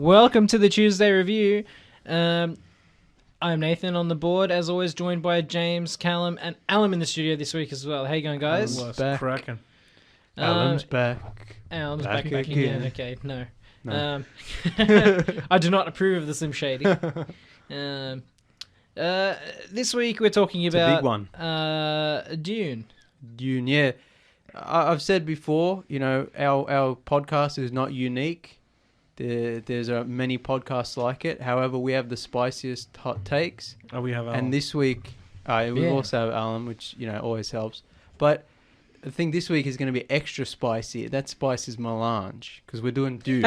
Welcome to the Tuesday Review. I'm Nathan on the board, as always, joined by James, Callum, and Alan in the studio this week as well. How you going, guys? Alan's back. Cracking. Alan's back. Alan's Back back again. again. Okay, no. No. I do not approve of the Slim Shady. This week we're talking It's a about big one. Dune. Dune, yeah. I've said before, our podcast is not unique. There's many podcasts like it. However, we have the spiciest hot takes. Oh, we have Alan. And this week, we also have Alan, which, always helps. But I think this week is going to be extra spicy. That spice is melange, because we're doing Dune.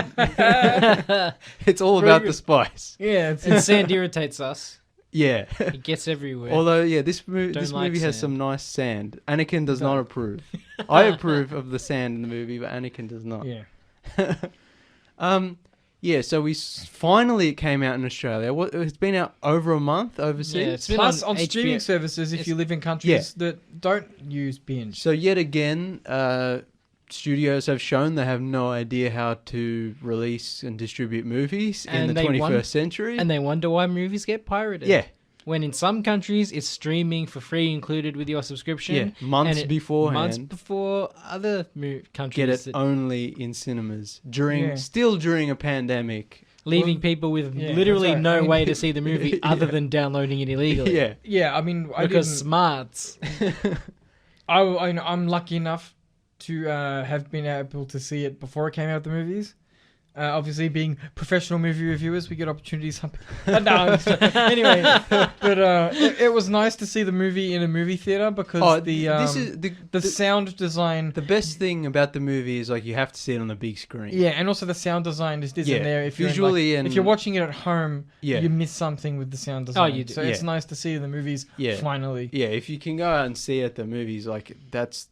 It's all about the spice. Yeah, and sand irritates us. Yeah. It gets everywhere. Although, yeah, this movie has some nice sand. Anakin does not approve. I approve of the sand in the movie, but Anakin does not. Yeah. So finally it came out in Australia. It's been out over a month overseas. Yeah, it's been Plus on HBO. streaming services if you live in countries that don't use binge. So yet again, studios have shown they have no idea how to release and distribute movies in the 21st century. And they wonder why movies get pirated. Yeah. When in some countries it's streaming for free included with your subscription. Yeah, months beforehand. Months before other countries. Get it only in cinemas. Still during a pandemic. Leaving people with literally no way to see the movie other than downloading it illegally. Yeah. Yeah, I mean... Because smarts. I'm lucky enough to have been able to see it before it came out the movies. Obviously, being professional movie reviewers, we get opportunities. Anyway, but it was nice to see the movie in a movie theater because the sound design. The best thing about the movie is you have to see it on the big screen. Yeah, and also the sound design just isn't there. If you're if you're watching it at home, you miss something with the sound design. Oh, you do. So it's nice to see the movies finally. Yeah, if you can go out and see it at the movies, that's.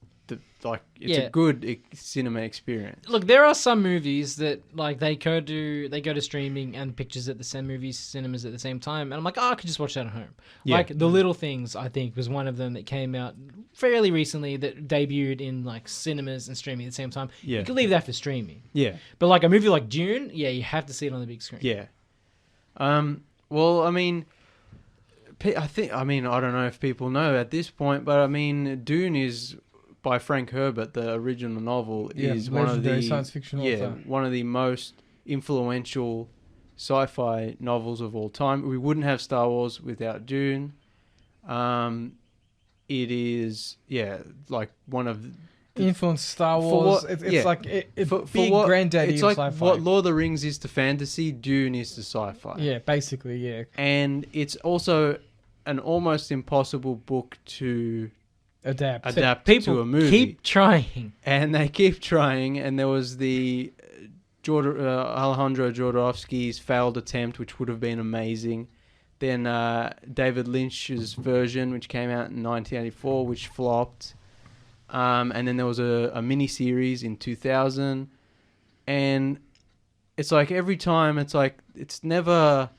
It's a good cinema experience. Look, there are some movies that they go to streaming and pictures at the same movies cinemas at the same time, and I'm like, I could just watch that at home. Yeah. The Little Things, I think, was one of them that came out fairly recently that debuted in cinemas and streaming at the same time. Yeah. You could leave that for streaming. Yeah. But a movie like Dune, you have to see it on the big screen. Yeah. Well, I mean, I don't know if people know at this point, but Dune is by Frank Herbert, the original novel, is one of the science fiction author. One of the most influential sci-fi novels of all time. We wouldn't have Star Wars without Dune. It is one of influenced Star Wars. It's big granddaddy it's of sci-fi. What Lord of the Rings is to fantasy, Dune is to sci-fi. Yeah, basically, yeah. And it's also an almost impossible book to adapt to a movie. Keep trying. And they keep trying. And there was the Alejandro Jodorowsky's failed attempt, which would have been amazing. Then David Lynch's version, which came out in 1984, which flopped. And then there was a mini-series in 2000. And it's every time, it's never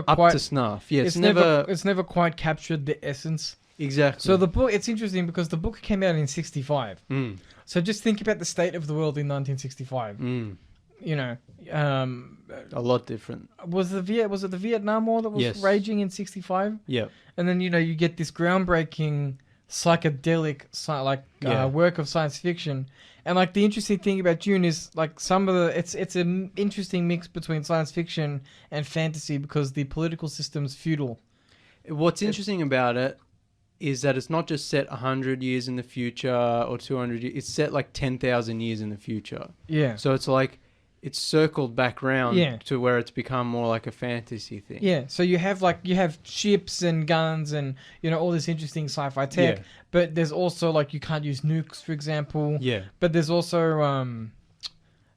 up quite to snuff. Yeah, it's never quite captured the essence. Exactly. So the book, it's interesting because the book came out in 65. So just think about the state of the world in 1965. A lot different. Was it the Vietnam War that was raging in 65? Yeah. And then you get this groundbreaking psychedelic work of science fiction. And the interesting thing about Dune is some of the it's an interesting mix between science fiction and fantasy because the political system's feudal. What's interesting about it is that it's not just set 100 years in the future or 200 years. It's set 10,000 years in the future. Yeah. So it's it's circled back round to where it's become more like a fantasy thing. Yeah. So you have ships and guns and all this interesting sci-fi tech, but there's also you can't use nukes, for example. Yeah. But there's also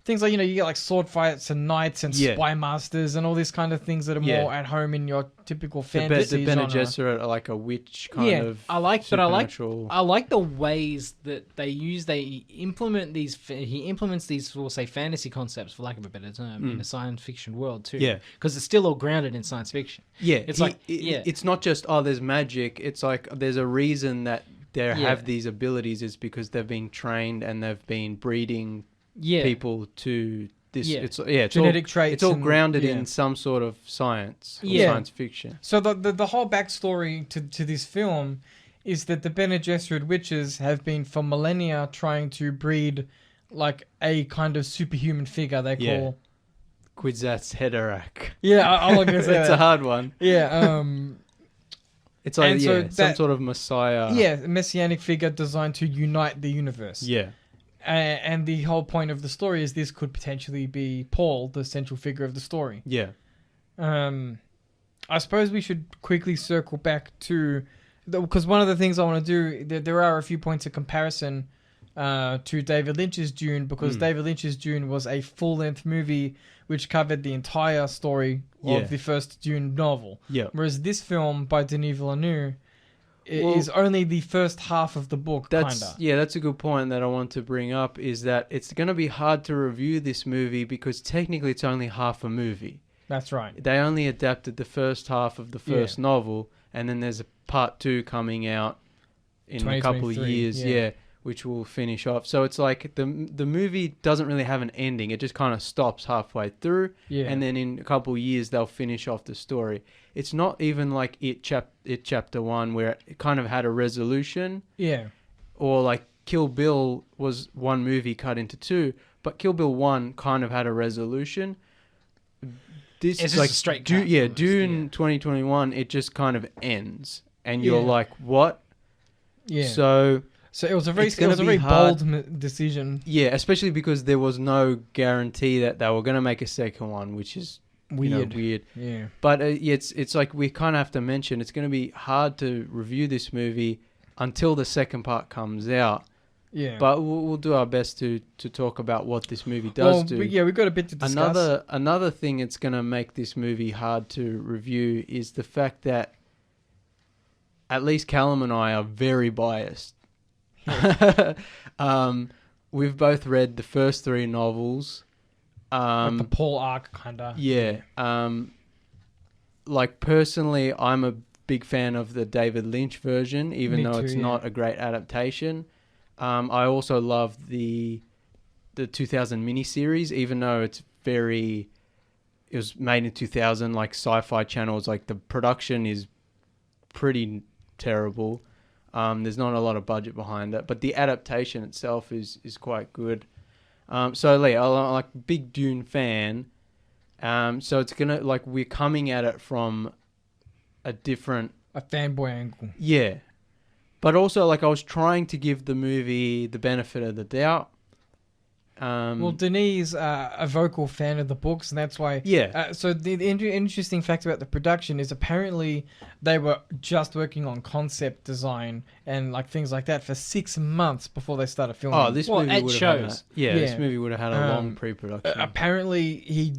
things you get sword fights and knights and spy masters and all these kind of things that are more at home in your typical fantasy The Bene Gesserit are a witch kind of. I like the ways that they implement these. He implements these, we'll say, fantasy concepts, for lack of a better term, in a science fiction world too. Yeah, because it's still all grounded in science fiction. Yeah, it's not just there's magic. It's there's a reason that they have these abilities. Is because they've been trained and they've been breeding people to this. Yeah. It's Genetic traits. It's all and- grounded yeah. in some sort of science, or Yeah. science fiction. So the whole backstory to this film is that the Bene Gesserit witches have been for millennia trying to breed like a kind of superhuman figure they Yeah. call. Kwisatz Haderach. Yeah, I'm not gonna say It's that. a hard one. Yeah, It's like And so some that- sort of messiah. yeah, a messianic figure designed to unite the universe. Yeah. And the whole point of the story is this could potentially be Paul, the central figure of the story. Yeah. I suppose we should quickly circle back to, because one of the things I want to do, there are a few points of comparison to David Lynch's Dune, because David Lynch's Dune was a full-length movie which covered the entire story of the first Dune novel. Yeah. Whereas this film by Denis Villeneuve Well, is only the first half of the book, That's kinda. yeah, that's a good point that I want to bring up, is that it's going to be hard to review this movie because technically it's only half a movie. That's right. They only adapted the first half of the first novel, and then there's a part 2 coming out in a couple of 2023, years, yeah. which will finish off. So it's like the movie doesn't really have an ending. It just kind of stops halfway through, Yeah. and then in a couple of years they'll finish off the story. It's not even like It Chapter 1 where it kind of had a resolution, Yeah. or like Kill Bill was one movie cut into 2, but Kill Bill 1 kind of had a resolution. This It's is just like a straight cut, yeah, almost, Dune yeah. 2021, it just kind of ends, and you're Yeah. like, what? Yeah. So So it was a very, it's gonna be bold hard. decision. yeah, especially because there was no guarantee that they were going to make a second one, which is Weird. weird. Yeah. But it's like we kind of have to mention it's going to be hard to review this movie until the second part comes out. Yeah. But we'll do our best to talk about what this movie does do. we've got a bit to discuss. Another thing that's going to make this movie hard to review is the fact that at least Callum and I are very biased. We've both read the first 3 novels. Like the Paul arc, kinda. Yeah. Like personally, I'm a big fan of the David Lynch version, even Me though too, it's yeah. not a great adaptation. I also love the 2000 miniseries, even though it was made in 2000, like Sci-Fi Channels, like the production is pretty terrible. There's not a lot of budget behind it, but the adaptation itself is quite good. So Lee, I'm like big Dune fan. So it's gonna like we're coming at it from a different A fanboy angle. yeah, but also like I was trying to give the movie the benefit of the doubt. Well, Denis a vocal fan of the books, and that's why. Yeah. So the interesting fact about the production is apparently they were just working on concept design and like things like that for 6 months before they started filming. Oh, this movie it would have shows. this Yeah. movie would have had a long pre-production. Apparently, he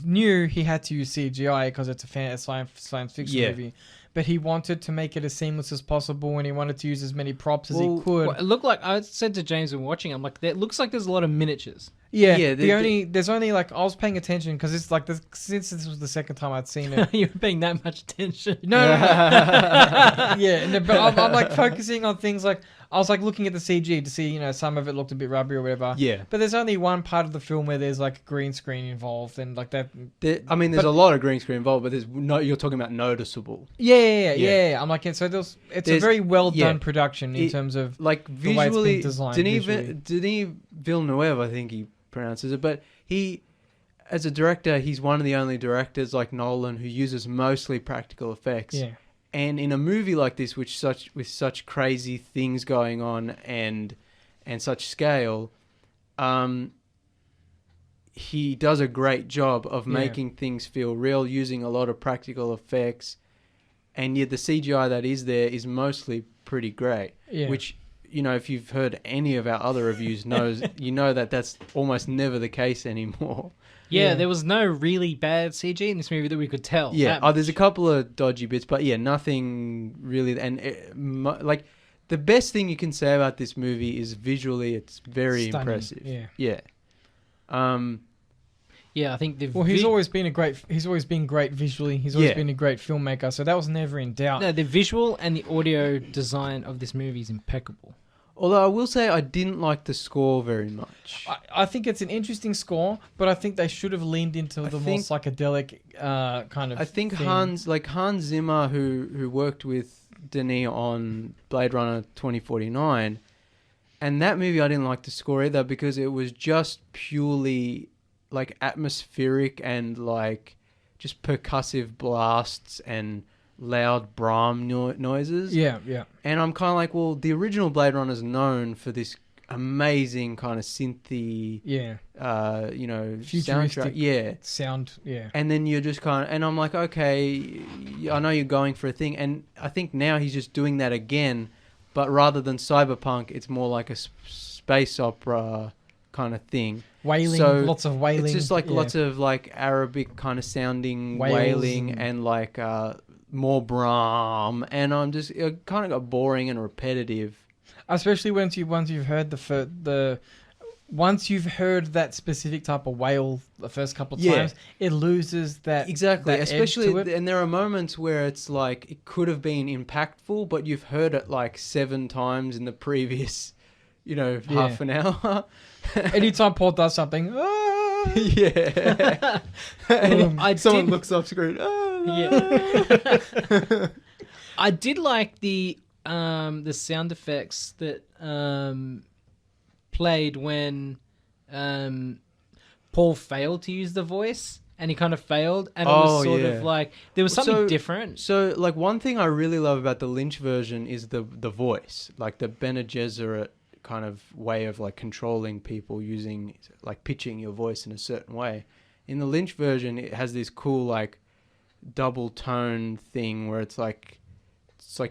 knew he had to use CGI because it's a science fiction Yeah. movie, but he wanted to make it as seamless as possible, and he wanted to use as many props as Well, he could. Well, it looked like I said to James when watching. I'm like, it looks like there's a lot of miniatures. Yeah, Yeah, there's only like I was paying attention because it's like since this was the second time I'd seen it. You're paying that much attention. No. Yeah, no, but I'm like focusing on things like I was like looking at the CG to see some of it looked a bit rubbery or whatever. Yeah. But there's only one part of the film where there's like green screen involved and like that. There's But- a lot of green screen involved, but there's no. You're talking about noticeable. Yeah. I'm like, so it's a There's- very well done yeah. production in It- terms of Like the way it's been visually, designed Denis visually. Villeneuve, I think he pronounces it, but he, as a director, he's one of the only directors like Nolan who uses mostly practical effects. yeah. And in a movie like this, with such crazy things going on and such scale, he does a great job of Yeah. making things feel real, using a lot of practical effects, and yet the CGI that is there is mostly pretty great. Yeah. Which, if you've heard any of our other reviews, that that's almost never the case anymore. Yeah, there was no really bad CG in this movie that we could tell. Yeah, that there's a much. couple of dodgy bits, but yeah, nothing really. And like the best thing you can say about this movie is visually, it's very Stunning, impressive. yeah. Yeah. Yeah, I think the Well, he's always been great visually. He's always Yeah. been a great filmmaker, so that was never in doubt. no, the visual and the audio design of this movie is impeccable. Although I will say I didn't like the score very much. I think it's an interesting score, but I think they should have leaned into the more psychedelic kind of. I think thing. Hans Zimmer, who worked with Denis on Blade Runner 2049, and that movie I didn't like the score either because it was just purely like atmospheric and like just percussive blasts and loud Brahm noises. Yeah. And I'm kind of like, well, the original Blade Runner is known for this amazing kind of synthy, futuristic soundtrack. Sound, yeah. And then you're just kind of, and I'm like, okay, I know you're going for a thing. And I think now he's just doing that again, but rather than cyberpunk, it's more like a space opera kind of thing. Wailing, lots of wailing. It's just like lots of like Arabic kind of sounding wailing and like more Brahm, and I'm just it kind of got boring and repetitive. Especially once you've heard once you've heard that specific type of wail the first couple of times, it loses that exactly. that Especially, edge to it. And there are moments where it's like it could have been impactful, but you've heard it like 7 times in the previous, half an hour. Anytime Paul does something, yeah, someone looks off screen. Yeah. I did like the sound effects that played when Paul failed to use the voice, and he kind of failed, and it was sort of like there was something different. So, like, one thing I really love about the Lynch version is the voice, like the Bene Gesserit kind of way of like controlling people using like pitching your voice in a certain way. In the Lynch version, it has this cool like double tone thing where it's like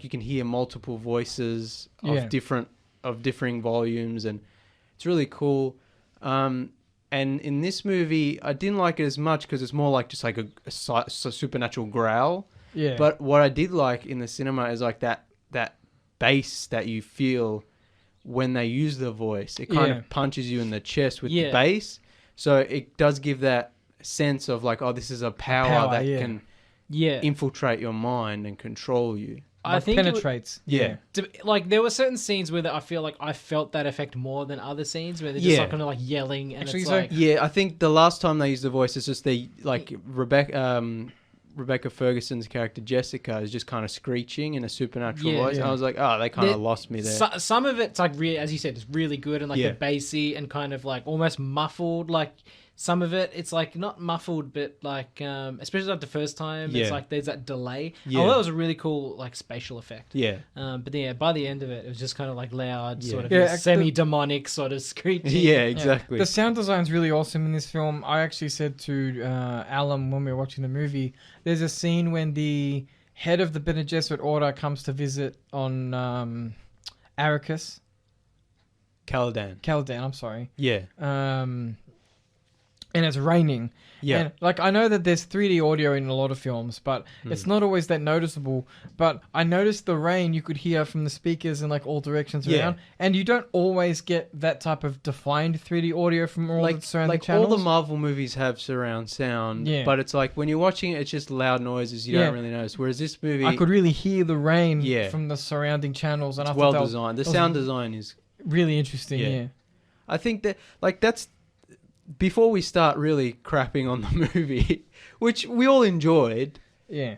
you can hear multiple voices of differing volumes, and it's really cool. And in this movie, I didn't like it as much because it's more like just like a supernatural growl. Yeah. But what I did like in the cinema is like that bass that you feel when they use the voice. It kind of punches you in the chest with the bass. So it does give that sense of like, oh, this is a power that can infiltrate your mind and control you. I think penetrates. Like there were certain scenes where I feel like I felt that effect more than other scenes where they're just like kind of like yelling, and actually, it's like I think the last time they used the voice, it's just like Rebecca Ferguson's character Jessica is just kind of screeching in a supernatural voice. And I was like, oh, they kind of lost me there. Some of it's like really, as you said, it's really good and like the bassy and kind of like almost muffled. Like some of it, it's like not muffled, but like especially like the first time, it's like there's that delay. Oh, that was a really cool like spatial effect. But by the end of it, it was just kind of like loud, sort of semi-demonic sort of screeching. Yeah, exactly. The sound design's really awesome in this film. I actually said to Alan when we were watching the movie, there's a scene when the head of the Bene Gesserit Order comes to visit on Arrakis. Caladan, I'm sorry. Yeah. And it's raining. Yeah. And, like, I know that there's 3D audio in a lot of films, but it's not always that noticeable. But I noticed the rain you could hear from the speakers in, like, all directions around. And you don't always get that type of defined 3D audio from all the surrounding channels. All the Marvel movies have surround sound, but it's like, when you're watching it, it's just loud noises you don't really notice. Whereas this movie... I could really hear the rain from the surrounding channels. And it's well designed. The sound design is... really interesting, I think that, like, that's... Before we start really crapping on the movie, which we all enjoyed,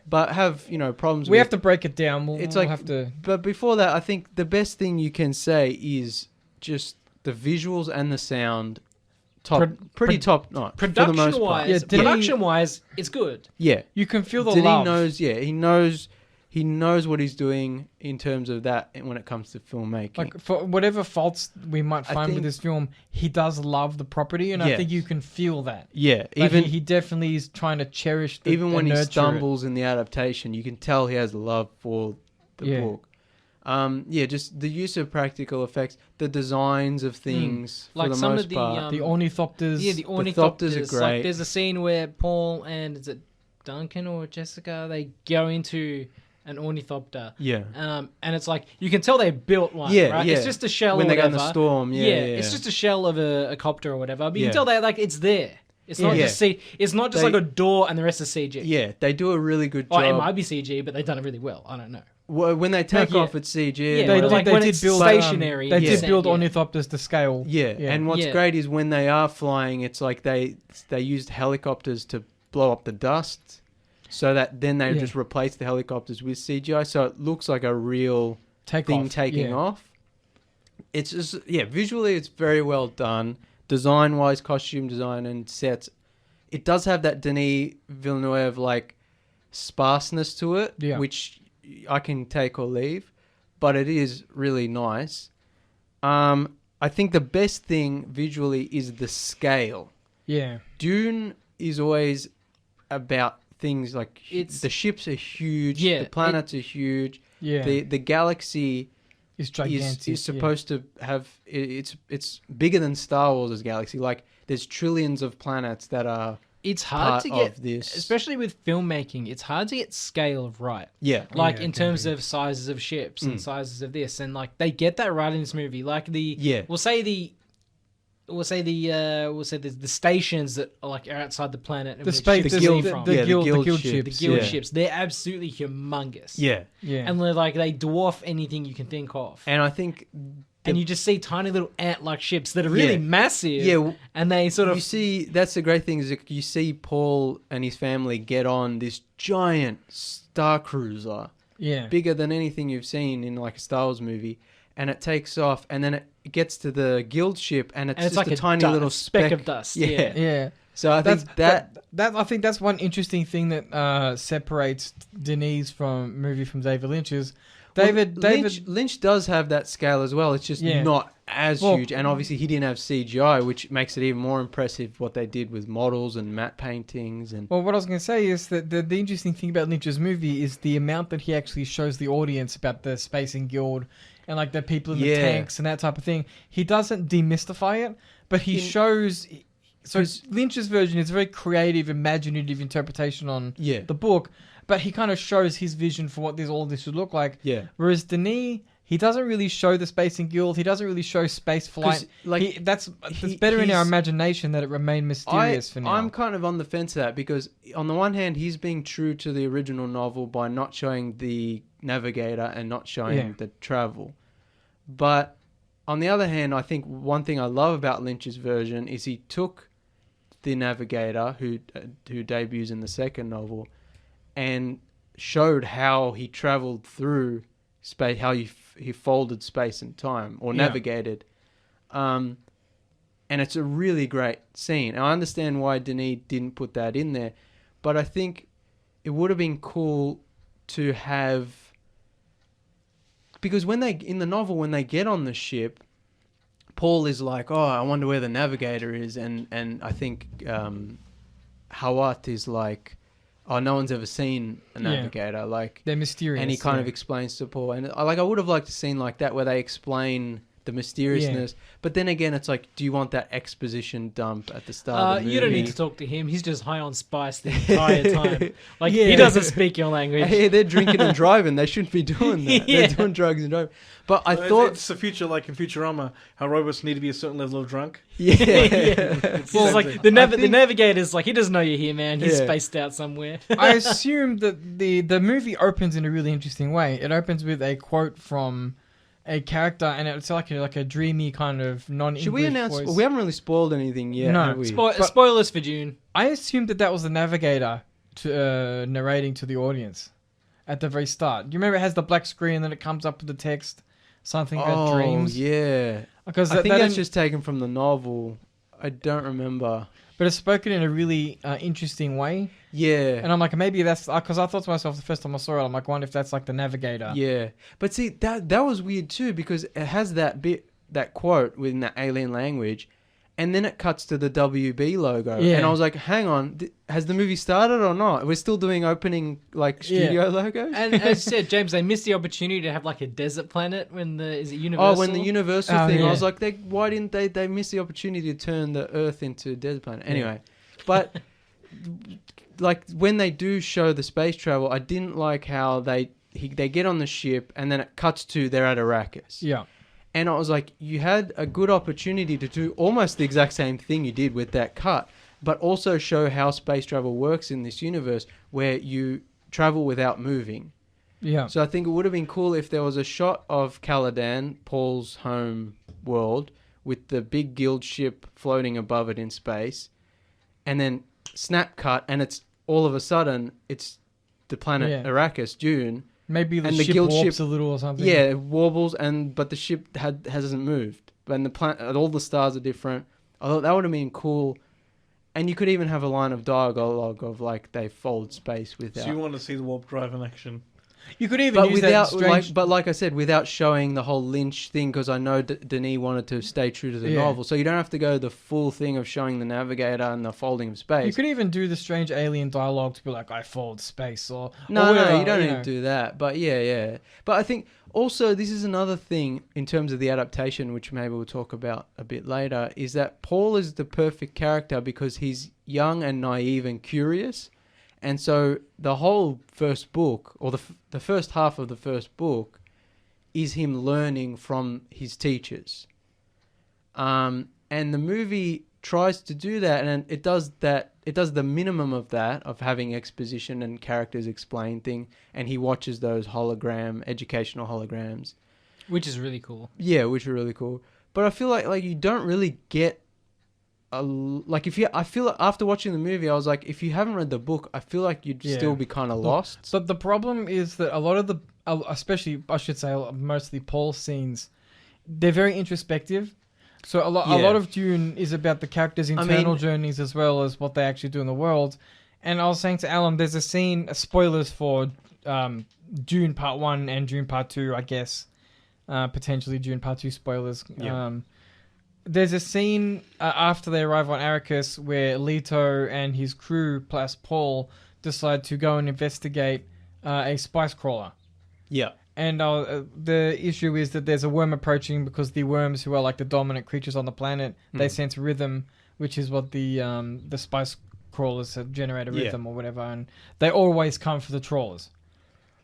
but have problems. We have to break it down. We'll have to. But before that, I think the best thing you can say is just the visuals and the sound. Pretty top notch. Production wise, it's good. Yeah, you can feel the Denis love. He knows what he's doing in terms of that when it comes to filmmaking. Like, for whatever faults we might find with this film, he does love the property, and I think you can feel that. Yeah, like even he definitely is trying to cherish the even when he stumbles in the adaptation, you can tell he has love for the book. Just the use of practical effects, the designs of things, like for the some most of the part. The ornithopters. Yeah, the ornithopters are great. Like, there's a scene where Paul and is it Duncan or Jessica, they go into an ornithopter. Yeah. And it's like, you can tell they built one, right? It's just a shell when or they whatever. go in the storm, It's just a shell of a copter or whatever. But you can tell that like it's there. It's not just it's not just like a door and the rest is CG. Yeah, they do a really good job. Or it might be CG, but they've done it really well. I don't know. when they take off, it's CG. Yeah, they like did when it's build stationary. They did build yeah. ornithopters to scale. Yeah, and what's great is when they are flying, it's like they used helicopters to blow up the dust, so that then they just replace the helicopters with CGI, so it looks like a real thing taking off. It's just visually it's very well done. Design-wise, costume design and sets, it does have that Denis Villeneuve like sparseness to it, which I can take or leave, but it is really nice. I think the best thing visually is the scale. Yeah. Dune is always about things like the ships are huge, the planets are huge, the galaxy is gigantic. Is supposed to have it's bigger than Star Wars' galaxy. Like there's trillions of planets that are. It's hard to get this, especially with filmmaking. It's hard to get scale right. Yeah, like in terms of sizes of ships and sizes of this, and like they get that right in this movie. Like we'll say the stations that are like outside the planet, and the guild ships. They're absolutely humongous. Yeah, and they're like they dwarf anything you can think of. And I think. And you just see tiny little ant-like ships that are really massive. Yeah, and they sort of... You see, that's the great thing, is that you see Paul and his family get on this giant Star Cruiser. Yeah. Bigger than anything you've seen in like a Star Wars movie. And it takes off, and then it gets to the guild ship, and it's just like a tiny little speck of dust. Yeah. So I think I think that's one interesting thing that separates Denis from David Lynch's. Lynch does have that scale as well. It's just not as huge, and obviously he didn't have CGI, which makes it even more impressive what they did with models and matte paintings. And what I was going to say is that the interesting thing about Lynch's movie is the amount that he actually shows the audience about the Spacing Guild and like the people in the tanks and that type of thing. He doesn't demystify it, but he shows. So Lynch's version is a very creative, imaginative interpretation on the book. But he kind of shows his vision for what all this should look like. Yeah. Whereas Denis, he doesn't really show the Spacing Guild. He doesn't really show space flight. Like that's better in our imagination that it remained mysterious for now. I'm kind of on the fence of that, because on the one hand, he's being true to the original novel by not showing the navigator and not showing the travel. But on the other hand, I think one thing I love about Lynch's version is he took the navigator who debuts in the second novel, and showed how he traveled through space, how he folded space and time, or navigated. And it's a really great scene. And I understand why Denis didn't put that in there, but I think it would have been cool to have... Because in the novel, when they get on the ship, Paul is like, oh, I wonder where the navigator is. And I think Hawat is like... Oh, no one's ever seen a navigator. Like they're mysterious, and he kind of explains to Paul. And I would have liked a scene like that where they explain the mysteriousness. Yeah. But then again, it's like, do you want that exposition dump at the start of the movie? You don't need to talk to him. He's just high on spice the entire time. Like he doesn't speak your language. Hey, they're drinking and driving. They shouldn't be doing that. They're doing drugs and driving. But I thought it's the future, like in Futurama, how robots need to be a certain level of drunk. Yeah. Well, it's like the navigator's like, he doesn't know you're here, man. He's spaced out somewhere. I assume that the movie opens in a really interesting way. It opens with a quote from a character, and it's like a dreamy kind of non-English Should we announce? voice. We haven't really spoiled anything yet. No, have we? Spoilers for Dune. I assumed that was the navigator narrating to the audience at the very start. You remember it has the black screen, and then it comes up with the text, something about dreams. Oh yeah, because I think that's just taken from the novel. I don't remember. But it's spoken in a really interesting way. Yeah. And I'm like, maybe that's... Because I thought to myself the first time I saw it, I'm like, I wonder if that's like the navigator. Yeah. But see, that was weird too, because it has that quote within that alien language, and then it cuts to the WB logo. Yeah. And I was like, hang on, has the movie started or not? We're still doing opening studio logos? And as you said, James, they missed the opportunity to have like a desert planet when is it Universal? Oh, when the Universal thing, I was like, why didn't they miss the opportunity to turn the Earth into a desert planet? Anyway, but like when they do show the space travel, I didn't like how they get on the ship and then it cuts to they're at Arrakis. Yeah. And I was like, you had a good opportunity to do almost the exact same thing you did with that cut, but also show how space travel works in this universe where you travel without moving. Yeah. So I think it would have been cool if there was a shot of Caladan, Paul's home world, with the big guild ship floating above it in space, and then snap cut, and it's all of a sudden it's the planet Arrakis, Dune. Maybe the and ship warps a little or something. Yeah, it warbles, but the ship hasn't moved. And the planet, all the stars are different. I thought that would have been cool. And you could even have a line of dialogue of like they fold space without. So you want to see the warp drive in action? You could even use that strange... But like I said, without showing the whole Lynch thing, because I know Denis wanted to stay true to the novel. So you don't have to go the full thing of showing the navigator and the folding of space. You could even do the strange alien dialogue to be like, I fold space, or... No, whatever, you don't need to do that. But yeah. But I think also this is another thing in terms of the adaptation, which maybe we'll talk about a bit later, is that Paul is the perfect character because he's young and naive and curious. And so the whole first book, or the first half of the first book, is him learning from his teachers. And the movie tries to do that, and it does that. It does the minimum of that, of having exposition and characters explain things, and he watches those educational holograms. Which is really cool. Yeah, which are really cool. But I feel like you don't really get... I feel like after watching the movie, I was like, if you haven't read the book, I feel like you'd still be kind of lost. But the problem is that a lot of the, especially I should say, mostly Paul's scenes, they're very introspective. So a lot of Dune is about the characters' internal journeys as well as what they actually do in the world. And I was saying to Alan, there's a scene, spoilers for Dune Part 1 and Dune Part 2, I guess. Potentially Dune Part 2 spoilers. Yeah. There's a scene after they arrive on Arrakis where Leto and his crew plus Paul decide to go and investigate a spice crawler. Yeah. And the issue is that there's a worm approaching because the worms, who are like the dominant creatures on the planet, they sense rhythm, which is what the spice crawlers generate a rhythm or whatever, and they always come for the trawlers.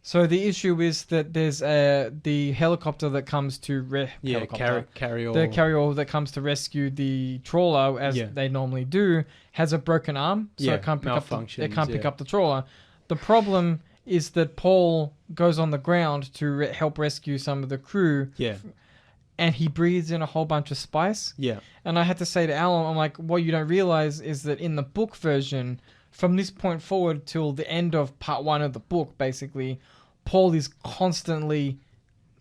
So the issue is that there's the helicopter that comes to carry-all. The carry-all that comes to rescue the trawler, as they normally do, has a broken arm, so it can't pick up the trawler. The problem is that Paul goes on the ground to help rescue some of the crew. Yeah. And he breathes in a whole bunch of spice. Yeah. And I had to say to Alan, I'm like, what you don't realize is that in the book version, from this point forward till the end of part 1 of the book, basically, Paul is constantly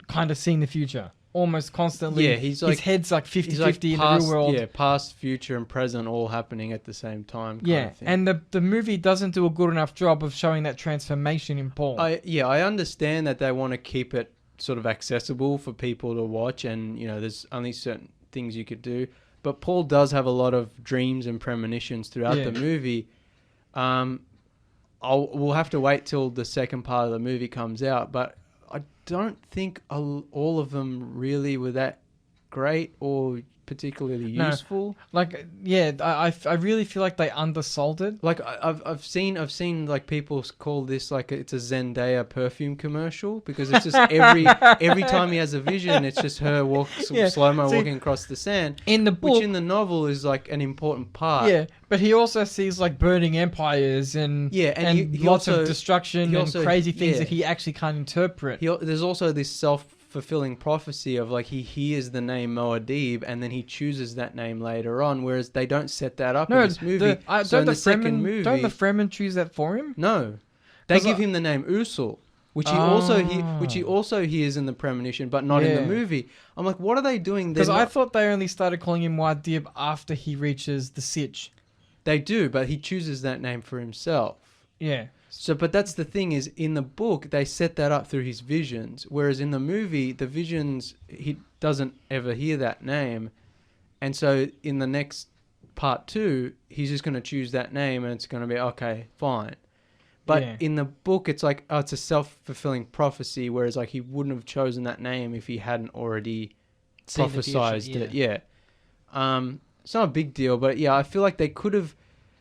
kind of seeing the future. Almost constantly. Yeah, his head's like 50-50 in the real world. Yeah, past, future, and present all happening at the same time. Yeah, and the movie doesn't do a good enough job of showing that transformation in Paul. I understand that they want to keep it sort of accessible for people to watch, and there's only certain things you could do. But Paul does have a lot of dreams and premonitions throughout the movie. We'll have to wait till the second part of the movie comes out, but I don't think all of them really were that great or particularly useful. I really feel like they undersold it. Like I've seen like people call this like it's a Zendaya perfume commercial, because it's just every time he has a vision, it's just her slow-mo walking across the sand. In the book, which in the novel is like an important part. Yeah, but he also sees like burning empires and he lots of destruction and crazy things that he actually can't interpret. There's also this self-fulfilling prophecy of like he hears the name Muad'Dib and then he chooses that name later on, whereas they don't set that up in this movie. Don't the Fremen choose that for him? No, they give him the name Usul, which he also hears in the premonition, but not in the movie. I'm like, what are they doing? Because I thought they only started calling him Muad'Dib after he reaches the Sitch. They do, but he chooses that name for himself. Yeah. So, but that's the thing is, in the book, they set that up through his visions, whereas in the movie, the visions, he doesn't ever hear that name. And so in the next part 2, he's just going to choose that name and it's going to be, okay, fine. But in the book, it's like, it's a self-fulfilling prophecy, whereas like he wouldn't have chosen that name if he hadn't already prophesized it. Yeah. It's not a big deal, but I feel like they could have,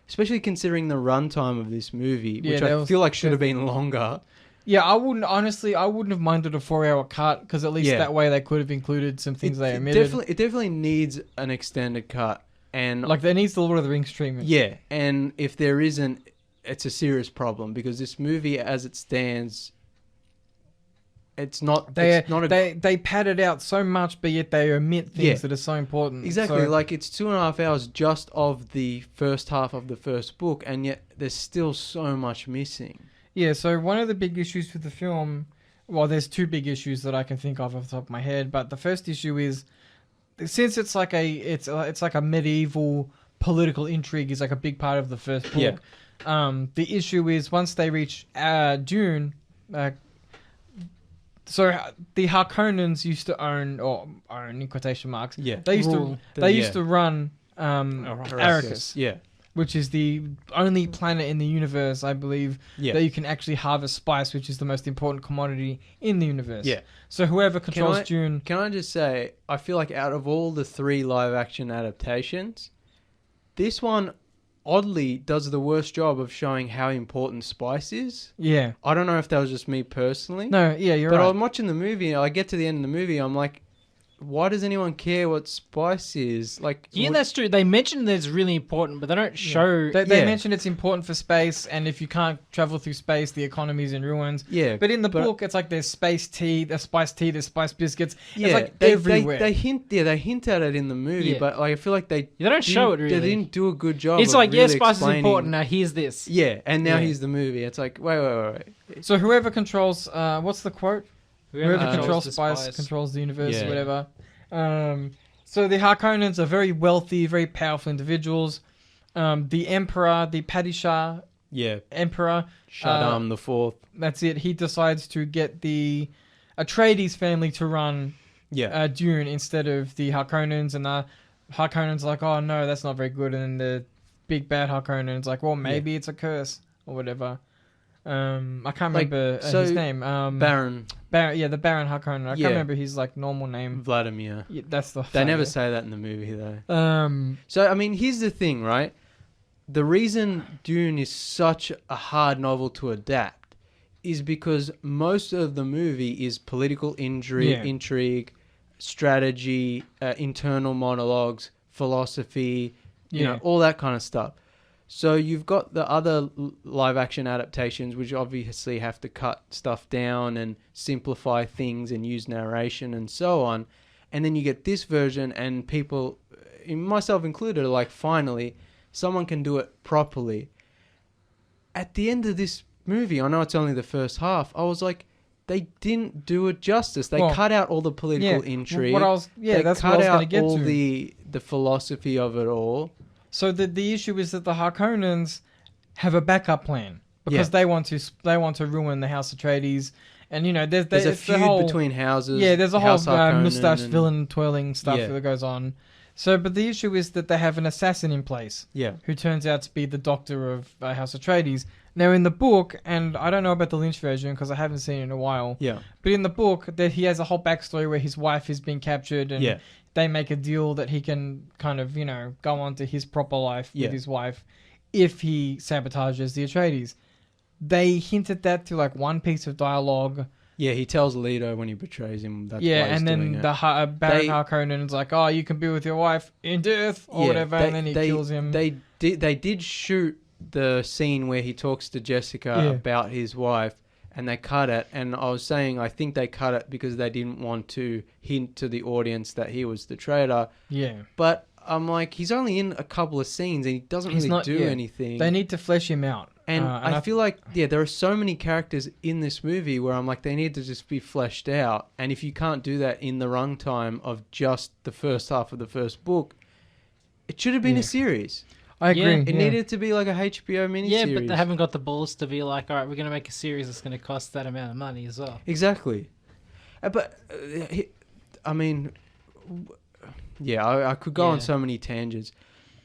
especially considering the runtime of this movie, which I feel like should have been longer. Yeah, I wouldn't have minded a 4-hour cut, because at least that way they could have included some things they omitted. It definitely needs an extended cut, and like there needs the Lord of the Rings treatment. Yeah, and if there isn't, it's a serious problem, because this movie, as it stands, it's not. They pad it out so much, but yet they omit things that are so important. Exactly. So, like it's 2.5 hours just of the first half of the first book, and yet there's still so much missing. Yeah. So one of the big issues with the film, well, there's two big issues that I can think of off the top of my head. But the first issue is, since it's like a medieval political intrigue is like a big part of the first book. Yeah. The issue is once they reach Dune. So the Harkonnens used to own in quotation marks. Yeah. They used to run Arrakis. Yeah. Which is the only planet in the universe, I believe, that you can actually harvest spice, which is the most important commodity in the universe. Yeah. So whoever controls Dune... Can I just say, I feel like out of all the 3 live-action adaptations, this one oddly does the worst job of showing how important spice is. Yeah. I don't know if that was just me personally. No, yeah, you're right. But I'm watching the movie, I get to the end of the movie, I'm like, why does anyone care what spice is? Like, yeah, that's true. They mention that it's really important, but they don't show. They mention it's important for space, and if you can't travel through space, the economy's in ruins. Yeah, but in the book, it's like there's space tea, there's spice tea, there's spice biscuits. Yeah, it's like everywhere. They hint at it in the movie, but like I feel like they don't show it really. They didn't do a good job. It's like, really spice is important. Now here's this. Yeah, and now here's the movie. It's like wait. So whoever controls, what's the quote? Whoever controls the spice controls the universe, or whatever. So the Harkonnens are very wealthy, very powerful individuals. The Emperor, the Padishah Emperor, Shaddam the Fourth. That's it. He decides to get the Atreides family to run Dune instead of the Harkonnens, and the Harkonnens like, oh no, that's not very good. And then the big bad Harkonnens like, well, maybe it's a curse or whatever. I can't remember his name. Baron. Yeah, the Baron Harkonnen. I can't remember his like normal name. Vladimir. Yeah, that's the. They never say that in the movie though. So I mean, here's the thing, right? The reason Dune is such a hard novel to adapt is because most of the movie is political intrigue, strategy, internal monologues, philosophy, you know, all that kind of stuff. So you've got the other live-action adaptations, which obviously have to cut stuff down and simplify things and use narration and so on. And then you get this version, and people, myself included, are like, finally, someone can do it properly. At the end of this movie, I know it's only the first half, I was like, they didn't do it justice. They cut out all the political intrigue. They cut out all the philosophy of it all. So the issue is that the Harkonnens have a backup plan because they want to ruin the House Atreides, and you know there's a feud between houses. Yeah, there's a whole mustache villain twirling stuff that goes on. So, but the issue is that they have an assassin in place. Yeah, who turns out to be the Doctor of House Atreides. Now in the book, and I don't know about the Lynch version because I haven't seen it in a while. Yeah, but in the book, that he has a whole backstory where his wife is being captured and. They make a deal that he can kind of, you know, go on to his proper life with his wife if he sabotages the Atreides. They hinted that through like one piece of dialogue. Yeah, he tells Leto when he betrays him. That's why he's doing it. The Baron Harkonnen is like, oh, you can be with your wife in death or whatever, and then he kills him. They did shoot the scene where he talks to Jessica about his wife. And they cut it, and I was saying I think they cut it because they didn't want to hint to the audience that he was the traitor. Yeah. But I'm like, he's only in a couple of scenes, and he doesn't really do anything. They need to flesh him out. And I feel like, there are so many characters in this movie where I'm like, they need to just be fleshed out. And if you can't do that in the runtime of just the first half of the first book, it should have been a series. I agree. It needed to be like a HBO miniseries. Yeah, but they haven't got the balls to be like, all right, we're going to make a series that's going to cost that amount of money as well. Exactly. But, I mean, I could go on so many tangents.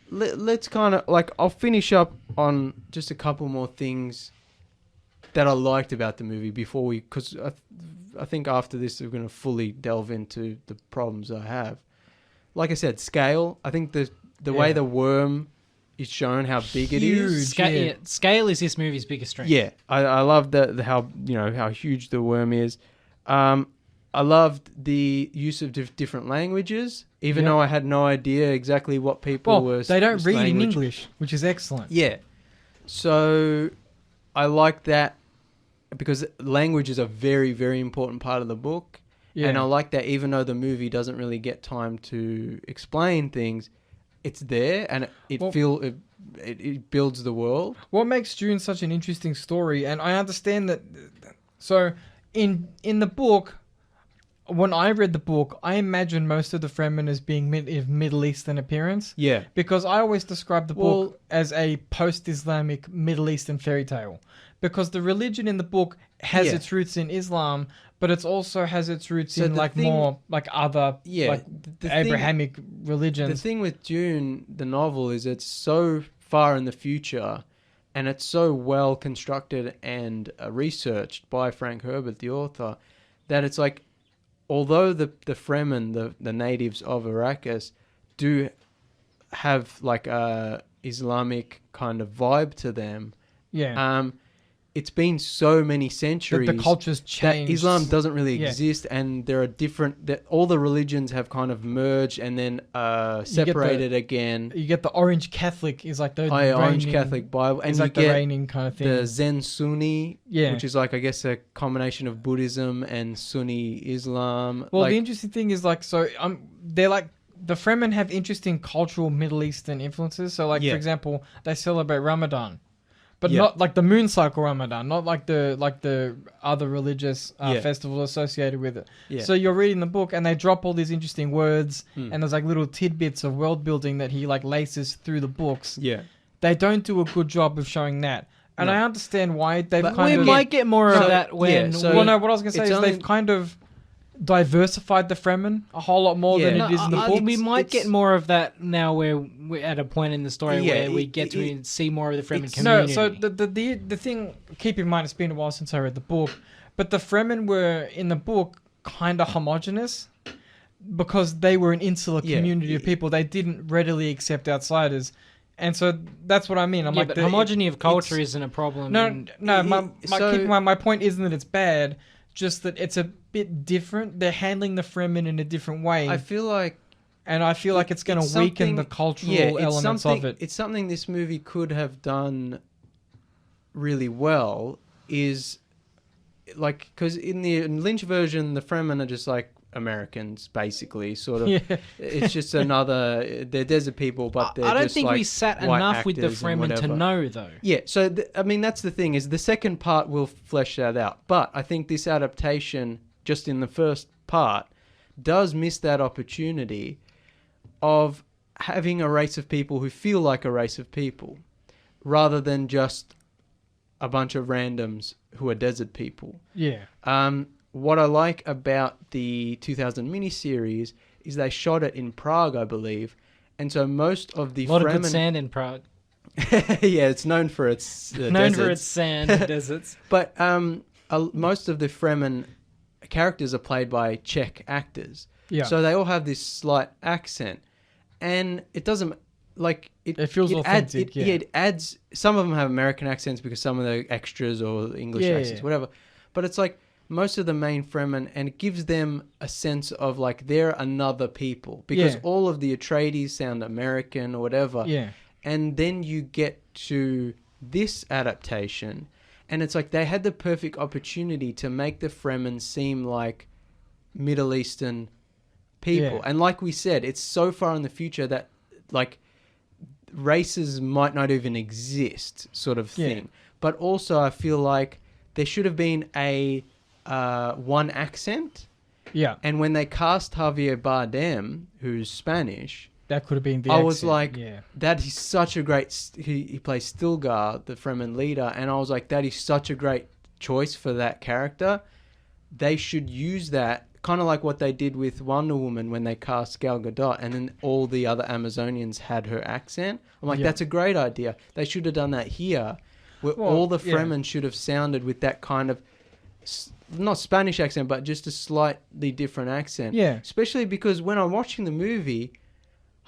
Let's kind of, like, I'll finish up on just a couple more things that I liked about the movie before because I think after this we're going to fully delve into the problems I have. Like I said, scale. I think the way the worm... is shown how big it is. Scale is this movie's biggest strength. Yeah, I love how huge the worm is. I loved the use of different languages, even though I had no idea exactly what people were. They don't read in English, which is excellent. Yeah, so I like that. because language is a very, very important part of the book. Yeah. And I like that even though the movie doesn't really get time to explain things, it's there and it builds the world. What makes Dune such an interesting story, and I understand that. So, in the book, when I read the book, I imagined most of the Fremen as being of Middle Eastern appearance. Yeah. Because I always describe the book as a post-Islamic Middle Eastern fairy tale. Because the religion in the book has its roots in Islam, but it also has its roots in more like other Abrahamic religions. The thing with Dune, the novel, is it's so far in the future and it's so well constructed and researched by Frank Herbert, the author, that it's like, although the Fremen, the natives of Arrakis, do have like a Islamic kind of vibe to them. Yeah. It's been so many centuries. The culture's changed. That Islam doesn't really exist, and there are all the religions have kind of merged and then separated again. You get the Orange Catholic is like the Orange Catholic Bible, and like the reigning kind of thing. The Zen Sunni, which is like I guess a combination of Buddhism and Sunni Islam. Well, the interesting thing is like they're like the Fremen have interesting cultural Middle Eastern influences. So like for example, they celebrate Ramadan. But not like the moon cycle Ramadan, not like the other religious festivals associated with it. Yeah. So you're reading the book and they drop all these interesting words and there's like little tidbits of world building that he like laces through the books. Yeah. They don't do a good job of showing that. And I understand why they've we might get more of that when... what I was going to say is they've kind of diversified the Fremen a whole lot more than it is in the book. We might get more of that now where we're at a point in the story where we get to see more of the Fremen community. No, so the thing, keep in mind, it's been a while since I read the book, but the Fremen were, in the book, kind of homogenous because they were an insular community of people. They didn't readily accept outsiders. And so that's what I mean. I'm like, but homogeny of culture isn't a problem. Keep in mind, my point isn't that it's bad, just that it's a bit different. They're handling the Fremen in a different way. I feel like it's going to weaken the cultural elements of it. It's something this movie could have done really well. Is like, because in the Lynch version, the Fremen are just like Americans, basically, sort of. Yeah. It's just they're desert people, but they're just like, I don't think we sat enough with the Fremen to know, though. Yeah, so that's the thing, is the second part will flesh that out. But I think this adaptation, just in the first part, does miss that opportunity of having a race of people who feel like a race of people, rather than just a bunch of randoms who are desert people. Yeah. What I like about the 2000 miniseries is they shot it in Prague, I believe, and so most of the a lot of good sand in Prague. Yeah, it's known for its known for its sand and deserts. But most of the Fremen characters are played by Czech actors, so they all have this slight accent, and it doesn't it feels authentic. It adds. Some of them have American accents because some of the extras or English accents, whatever. But it's like, most of the main Fremen, and it gives them a sense of like they're another people, because all of the Atreides sound American or whatever. Yeah. And then you get to this adaptation, and it's like they had the perfect opportunity to make the Fremen seem like Middle Eastern people. And like we said, it's so far in the future that like races might not even exist, sort of thing. But also I feel like there should have been a one accent. Yeah. And when they cast Javier Bardem, who's Spanish, that could have been the I accent. was like, that is such a great... He plays Stilgar, the Fremen leader, and I was like, that is such a great choice for that character. They should use that, kind of like what they did with Wonder Woman when they cast Gal Gadot, and then all the other Amazonians had her accent. I'm like, that's a great idea. They should have done that here, where all the Fremen should have sounded with that kind of... not Spanish accent, but just a slightly different accent. Yeah. Especially because when I'm watching the movie,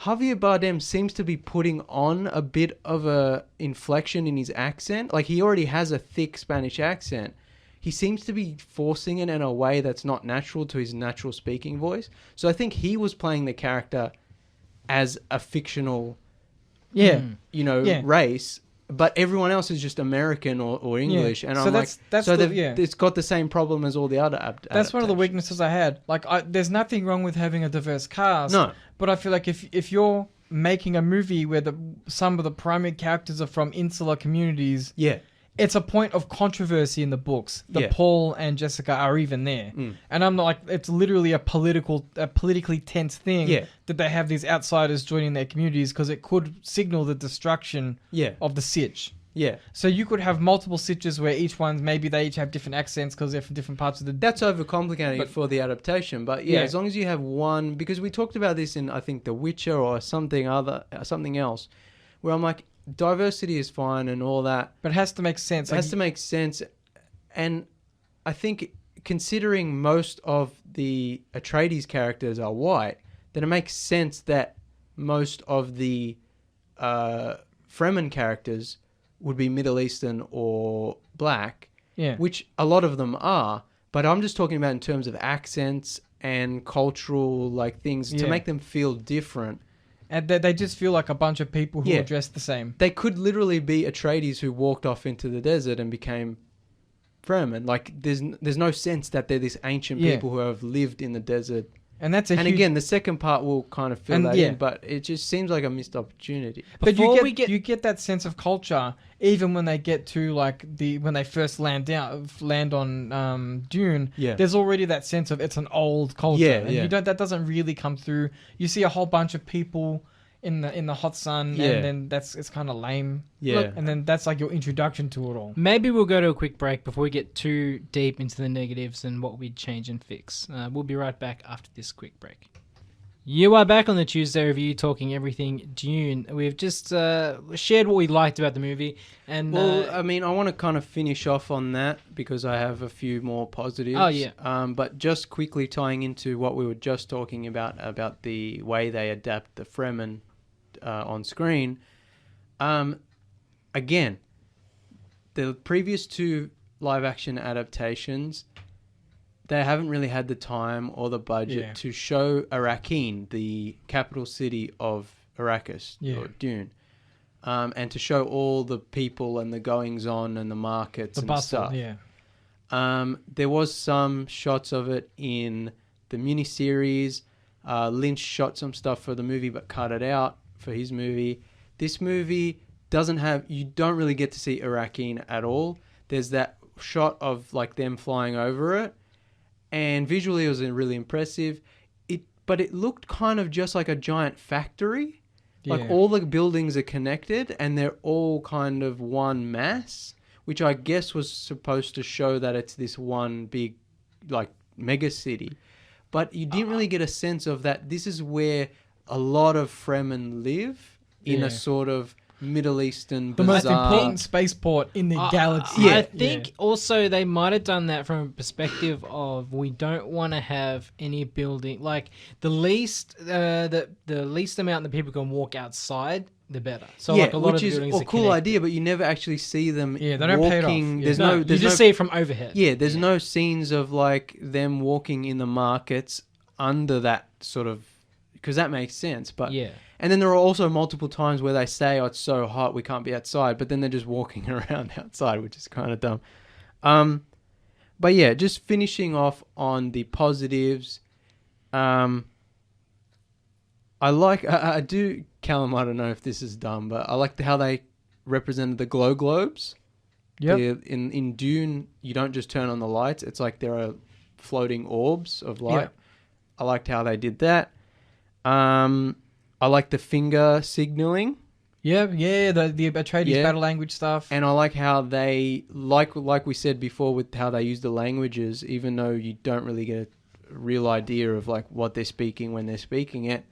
Javier Bardem seems to be putting on a bit of a inflection in his accent. Like, he already has a thick Spanish accent. He seems to be forcing it in a way that's not natural to his natural speaking voice. So I think he was playing the character as a fictional, race. but everyone else is just American or English, and So I'm that's it's got the same problem as all the other That's one of the adaptations. weaknesses I had. Like, there's nothing wrong with having a diverse cast. No. But I feel like if you're making a movie where some of the primary characters are from insular communities, Yeah. it's a point of controversy in the books. Yeah. Paul and Jessica are even there. And I'm not like, it's literally a politically tense thing that they have these outsiders joining their communities because it could signal the destruction of the sitch. Yeah. So you could have multiple sitches where maybe they each have different accents because they're from different parts of the... That's overcomplicating for the adaptation, but as long as you have one, because we talked about this in, I think, The Witcher or something else, where I'm like, diversity is fine and all that. But it has to make sense. It has to make sense. And I think considering most of the Atreides characters are white, then it makes sense that most of the Fremen characters would be Middle Eastern or black, which a lot of them are. But I'm just talking about in terms of accents and cultural things to make them feel different. And they just feel like a bunch of people who are dressed the same. They could literally be Atreides who walked off into the desert and became Fremen. Like, there's no sense that they're this ancient people who have lived in the desert. And that's again, the second part will kind of fill that in, but it just seems like a missed opportunity. But you get that sense of culture even when they get to when they first land on Dune. Yeah. There's already that sense of it's an old culture. And that doesn't really come through. You see a whole bunch of people in the hot sun, and then it's kind of lame. Yeah. Look, and then that's like your introduction to it all. Maybe we'll go to a quick break before we get too deep into the negatives and what we'd change and fix. We'll be right back after this quick break. You are back on the Tuesday Review, talking everything Dune. We've just shared what we liked about the movie. And I want to kind of finish off on that because I have a few more positives. Oh, yeah. But just quickly tying into what we were just talking about the way they adapt the Fremen on screen. Again, the previous two live-action adaptations, they haven't really had the time or the budget to show Arrakeen, the capital city of Arrakis, or Dune, and to show all the people and the goings-on and the markets and bustle, stuff. There was some shots of it in the miniseries. Lynch shot some stuff for the movie but cut it out for his movie. This movie you don't really get to see Arrakeen at all. There's that shot of them flying over it, and visually it was really impressive. But it looked kind of just like a giant factory. Like all the buildings are connected and they're all kind of one mass, which I guess was supposed to show that it's this one big mega city. But you didn't really get a sense of that this is where a lot of Fremen live in a sort of Middle Eastern the bizarre... most important spaceport in the galaxy. I think also they might have done that from a perspective of we don't want to have any building the least amount that people can walk outside, the better. So a lot which of is buildings a cool idea, but you never actually see them. Yeah, they don't pay it off. You just see it from overhead. Yeah, there's no scenes of them walking in the markets under that sort of, because that makes sense. But and then there are also multiple times where they say, "Oh, it's so hot, we can't be outside," but then they're just walking around outside, which is kind of dumb. But yeah, just finishing off on the positives. I do, Callum, I don't know if this is dumb, but I liked how they represented the glow globes. Yeah. In Dune, you don't just turn on the lights. It's like there are floating orbs of light. Yeah. I liked how they did that. I like the finger signaling. Yeah, the Atreides battle language stuff. And I like how they, like we said before, with how they use the languages, even though you don't really get a real idea of what they're speaking when they're speaking it.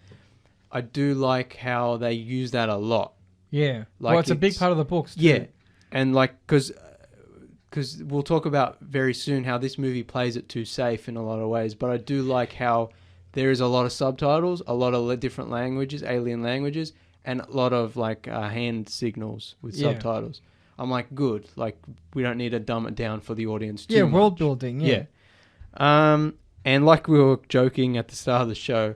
I do like how they use that a lot. Yeah, it's a big part of the books too. Yeah, and because we'll talk about very soon how this movie plays it too safe in a lot of ways, but I do like how there is a lot of subtitles, a lot of different languages, alien languages, and a lot of hand signals with subtitles. I'm good. We don't need to dumb it down for the audience too much. World building. Yeah. And like we were joking at the start of the show,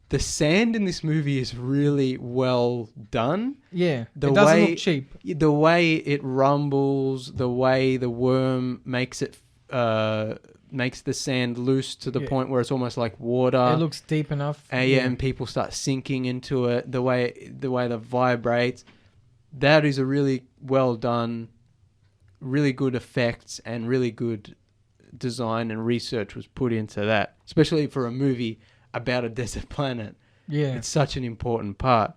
the sand in this movie is really well done. Yeah, it doesn't look cheap. The way it rumbles, the way the worm makes the sand loose to the point where it's almost like water. It looks deep enough. And people start sinking into it. The way that vibrates, that is a really well done, really good effects and really good design and research was put into that, especially for a movie about a desert planet. Yeah, it's such an important part.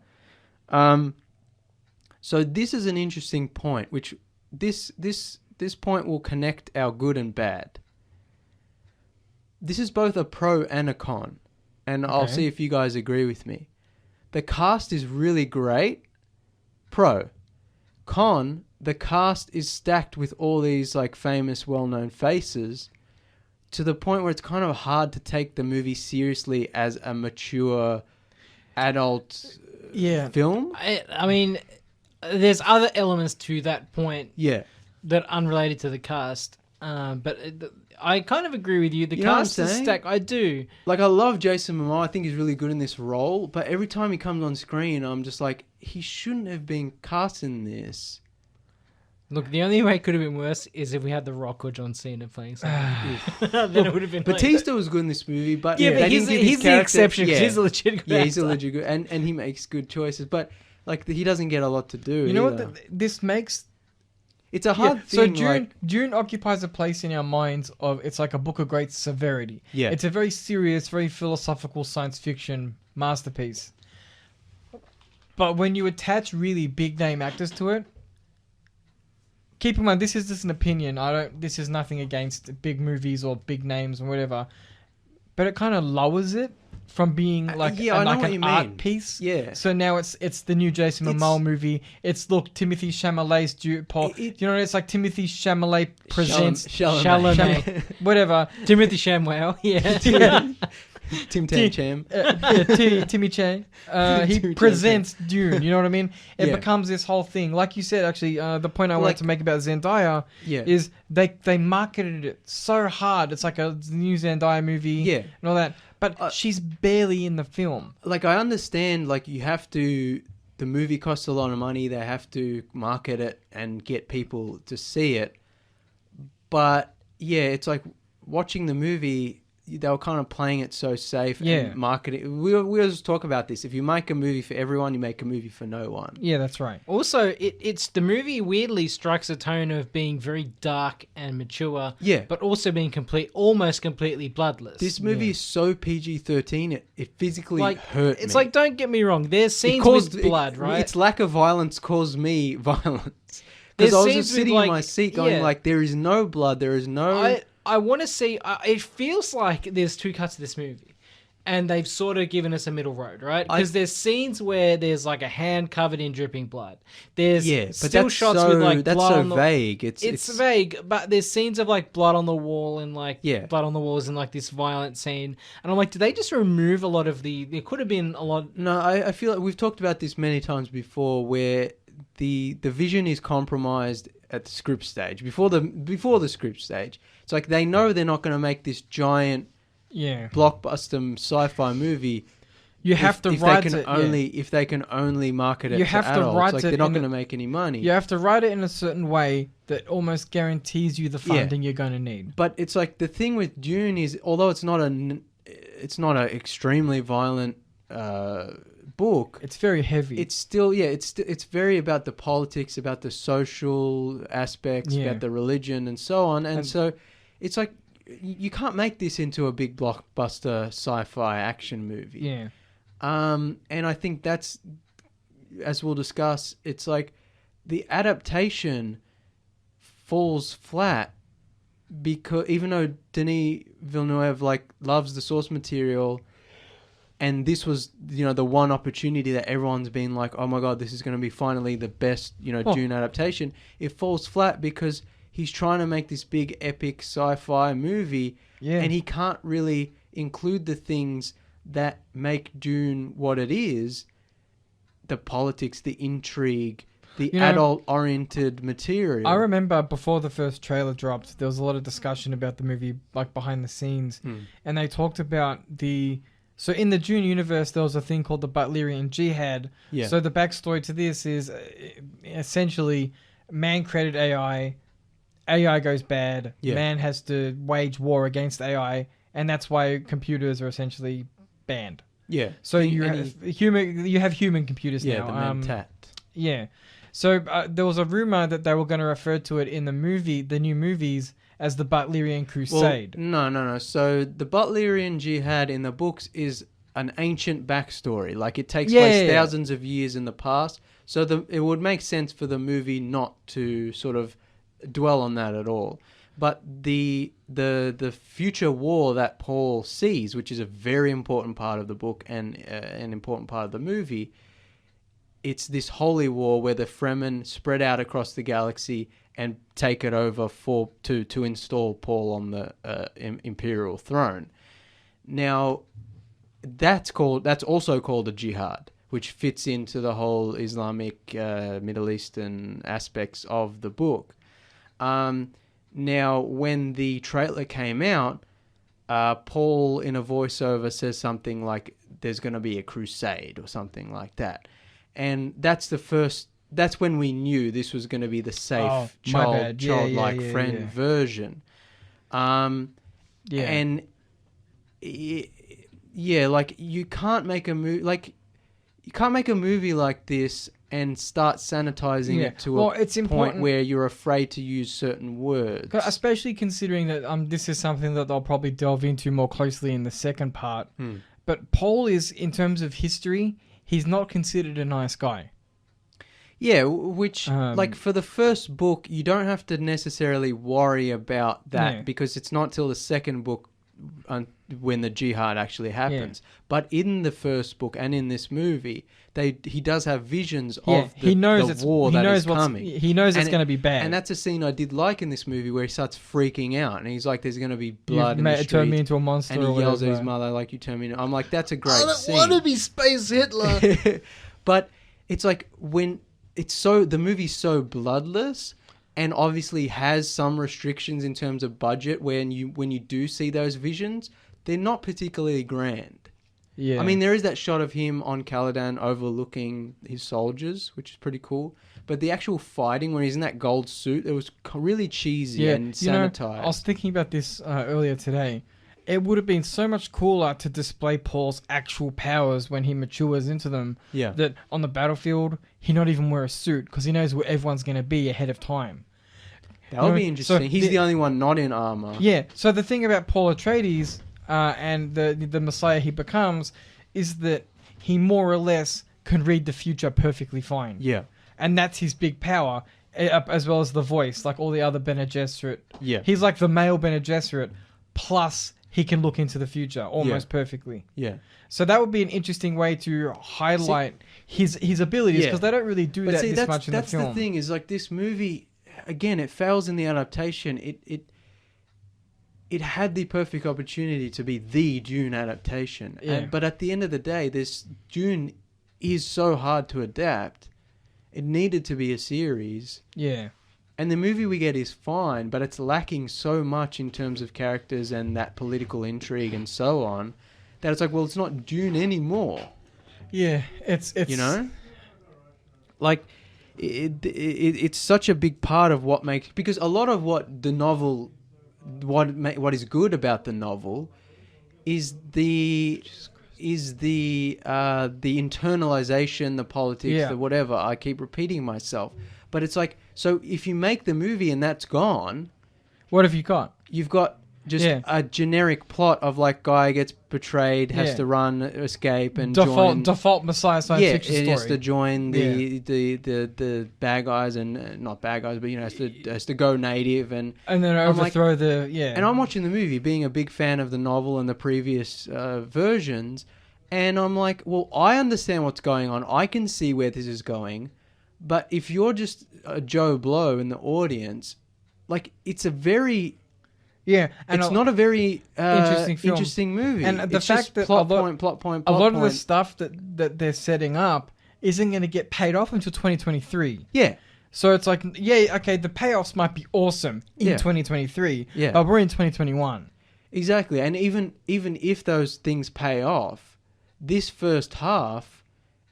So this is an interesting point, which this point will connect our good and bad. This is both a pro and a con, and I'll see if you guys agree with me. The cast is really great. Pro. Con, the cast is stacked with all these like famous, well-known faces, to the point where it's kind of hard to take the movie seriously as a mature adult film. I mean, there's other elements to that point that are unrelated to the cast, but I kind of agree with you. The cast is stacked. I do. Like, I love Jason Momoa. I think he's really good in this role, but every time he comes on screen, I'm just like, he shouldn't have been cast in this. Look, the only way it could have been worse is if we had The Rock or John Cena playing something. Then it would have been. Batista was good in this movie, but he's the exception because he's a legit good actor. He's a legit good, and he makes good choices, but like he doesn't get a lot to do. You know what? This makes. It's a hard thing. So Dune occupies a place in our minds of it's like a book of great severity. Yeah, it's a very serious, very philosophical science fiction masterpiece. But when you attach really big name actors to it. Keep in mind, this is just an opinion. This is nothing against big movies or big names or whatever, but it kind of lowers it from being like an art piece. Yeah. So now it's the new Jason Momoa movie. It's Timothy Chalamet's you know, it's like Timothy Chalamet presents Chalamet. Whatever. Timothy Shamwell. Yeah. Tim Cham. Timmy Chang. He presents Dune. You know what I mean? It becomes this whole thing. Like you said, actually, the point I wanted to make about Zendaya is they marketed it so hard. It's like a new Zendaya movie and all that. But she's barely in the film. Like, I understand, like, the movie costs a lot of money. They have to market it and get people to see it. But, yeah, it's like watching the movie... They were kind of playing it so safe and marketing. We always talk about this. If you make a movie for everyone, you make a movie for no one. Yeah, that's right. Also, it's the movie weirdly strikes a tone of being very dark and mature, but also being almost completely bloodless. This movie is so PG-13, it physically hurt me. It's like, don't get me wrong, there's scenes with blood, right? Its lack of violence caused me violence. Because I was just sitting in my seat going like, there is no blood, there is no... I want to see... it feels like there's two cuts of this movie. And they've sort of given us a middle road, right? Because there's scenes where there's like a hand covered in dripping blood. There's still shots with like that's blood so on the... vague. It's vague, but there's scenes of like blood on the wall and like blood on the walls and like this violent scene. And I'm like, did they just remove a lot of the... There could have been a lot... No, I feel like we've talked about this many times before where the vision is compromised at the script stage. Before the script stage. It's like they know they're not going to make this giant blockbuster sci-fi movie. You have to write it if they can only market it to adults. Like, they're not going to make any money. You have to write it in a certain way that almost guarantees you the funding you're going to need. But it's like the thing with Dune is, although it's not an extremely violent book, it's very heavy. It's still it's very about the politics, about the social aspects, about the religion and so on. And so it's like you can't make this into a big blockbuster sci-fi action movie. Yeah. And I think that's, as we'll discuss, it's like the adaptation falls flat because even though Denis Villeneuve loves the source material, and this was, the one opportunity that everyone's been like, oh my God, this is going to be finally the best, Dune adaptation. It falls flat because he's trying to make this big epic sci-fi movie, and he can't really include the things that make Dune what it is, the politics, the intrigue, the adult-oriented material. I remember before the first trailer dropped, there was a lot of discussion about the movie, like behind the scenes, and they talked about the So in the Dune universe, there was a thing called the Butlerian Jihad. Yeah. So the backstory to this is essentially man created AI. AI goes bad. Yeah. Man has to wage war against AI, and that's why computers are essentially banned. Yeah. So you have human computers yeah, now. the Mentat. Yeah. So there was a rumor that they were going to refer to it in the new movies, as the Butlerian Crusade. Well, no. So the Butlerian Jihad in the books is an ancient backstory. Like it takes place thousands of years in the past. So it would make sense for the movie not to sort of dwell on that at all. But the future war that Paul sees, which is a very important part of the book and an important part of the movie, it's this holy war where the Fremen spread out across the galaxy and take it over to install Paul on the imperial throne. Now, that's also called a jihad, which fits into the whole Islamic Middle Eastern aspects of the book. Now, when the trailer came out, Paul in a voiceover says something like, "There's going to be a crusade" or something like that, and that's when we knew this was going to be the safe childlike friend version. And like you can't make a movie like this and start sanitizing it to a point where you're afraid to use certain words. Especially considering that this is something that they'll probably delve into more closely in the second part. But Paul is, in terms of history, he's not considered a nice guy. Yeah, which, like, for the first book, you don't have to necessarily worry about that because it's not till the second book when the jihad actually happens. But in the first book and in this movie, he does have visions of the war that is coming. He knows it's going to be bad. And that's a scene I did like in this movie where he starts freaking out and he's like, "There's going to be blood in the street." Turn me into a monster. And he yells at his mother, like, "You turn me into..." I'm like, that's a great scene. I don't want to be Space Hitler. But it's like the movie's so bloodless and obviously has some restrictions in terms of budget when you do see those visions, they're not particularly grand. Yeah. I mean, there is that shot of him on Caladan overlooking his soldiers, which is pretty cool. But the actual fighting when he's in that gold suit, it was really cheesy and sanitized. I was thinking about this earlier today. It would have been so much cooler to display Paul's actual powers when he matures into them. Yeah. That on the battlefield, he not even wear a suit because he knows where everyone's going to be ahead of time. That would be interesting. So he's the only one not in armor. Yeah. So the thing about Paul Atreides and the Messiah he becomes is that he more or less can read the future perfectly fine. Yeah. And that's his big power, as well as the voice, like all the other Bene Gesserit. Yeah. He's like the male Bene Gesserit, plus he can look into the future almost perfectly. Yeah. So that would be an interesting way to highlight his abilities, because they don't really do that this much in the film. That's the thing, is like this movie, again, it fails in the adaptation. It had the perfect opportunity to be the Dune adaptation. Yeah. But at the end of the day, this Dune is so hard to adapt. It needed to be a series. Yeah. And the movie we get is fine, but it's lacking so much in terms of characters and that political intrigue and so on, that it's like, well, it's not Dune anymore. Yeah, it's you know, like it's such a big part of what makes, because a lot of what the novel, what is good about the novel, is the internalization, the politics, the whatever. I keep repeating myself. But it's like, so if you make the movie and that's gone... What have you got? You've got just a generic plot of like guy gets betrayed, has to run, escape, and join... Default Messiah science fiction story. Yeah, has to join the bad guys, and not bad guys, but you know, has to go native and then overthrow And I'm watching the movie, being a big fan of the novel and the previous versions, and I'm like, well, I understand what's going on. I can see where this is going. But if you're just a Joe Blow in the audience, like, it's a very... Yeah. And it's not a very interesting movie. And the it's fact just that plot point. A lot of the stuff that they're setting up isn't going to get paid off until 2023. Yeah. So it's like, okay, the payoffs might be awesome in 2023, but we're in 2021. Exactly. And even if those things pay off, this first half,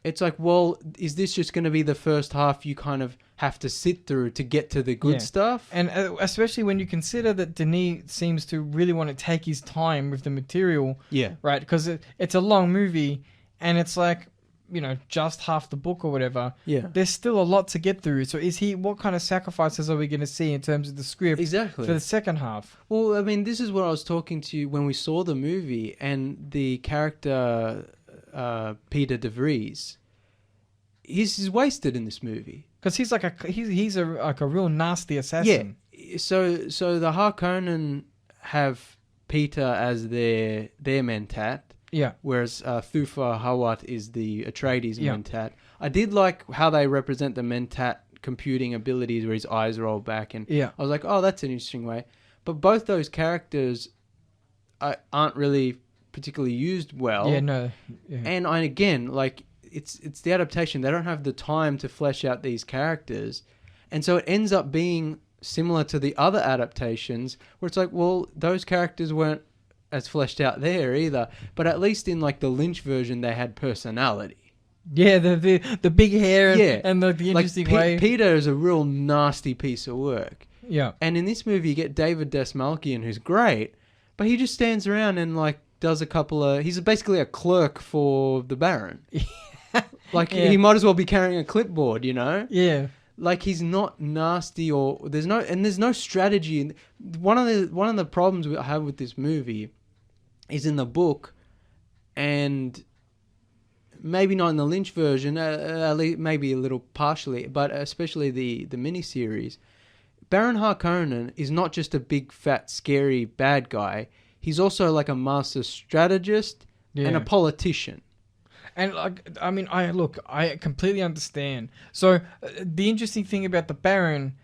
it's like, well, is this just going to be the first half you kind of have to sit through to get to the good stuff? And especially when you consider that Denis seems to really want to take his time with the material. Yeah. Right? Because it's a long movie, and it's like, you know, just half the book or whatever. Yeah. There's still a lot to get through. So what kind of sacrifices are we going to see in terms of the script Exactly. for the second half? Well, I mean, this is what I was talking to you when we saw the movie, and the character Peter de Vries, he's wasted in this movie. Because he's like a real nasty assassin. Yeah. So the Harkonnen have Peter as their mentat. Yeah. Whereas Thufir Hawat is the Atreides mentat. I did like how they represent the mentat computing abilities where his eyes roll back. And I was like, oh, that's an interesting way. But both those characters aren't really particularly used well. Yeah, no. Yeah. And again, like, it's the adaptation. They don't have the time to flesh out these characters. And so it ends up being similar to the other adaptations where it's like, well, those characters weren't as fleshed out there either, but at least in like the Lynch version they had personality. Yeah, the big hair and the interesting like way. Peter is a real nasty piece of work. Yeah. And in this movie you get David Dastmalchian, who's great, but he just stands around and like does a couple of... He's basically a clerk for the Baron. Like he might as well be carrying a clipboard, you know? Yeah. Like, he's not nasty, or there's no strategy. One of the problems I have with this movie is in the book, and maybe not in the Lynch version, maybe a little partially, but especially the miniseries. Baron Harkonnen is not just a big, fat, scary bad guy. He's also like a master strategist and a politician. And I completely understand. So the interesting thing about the Baron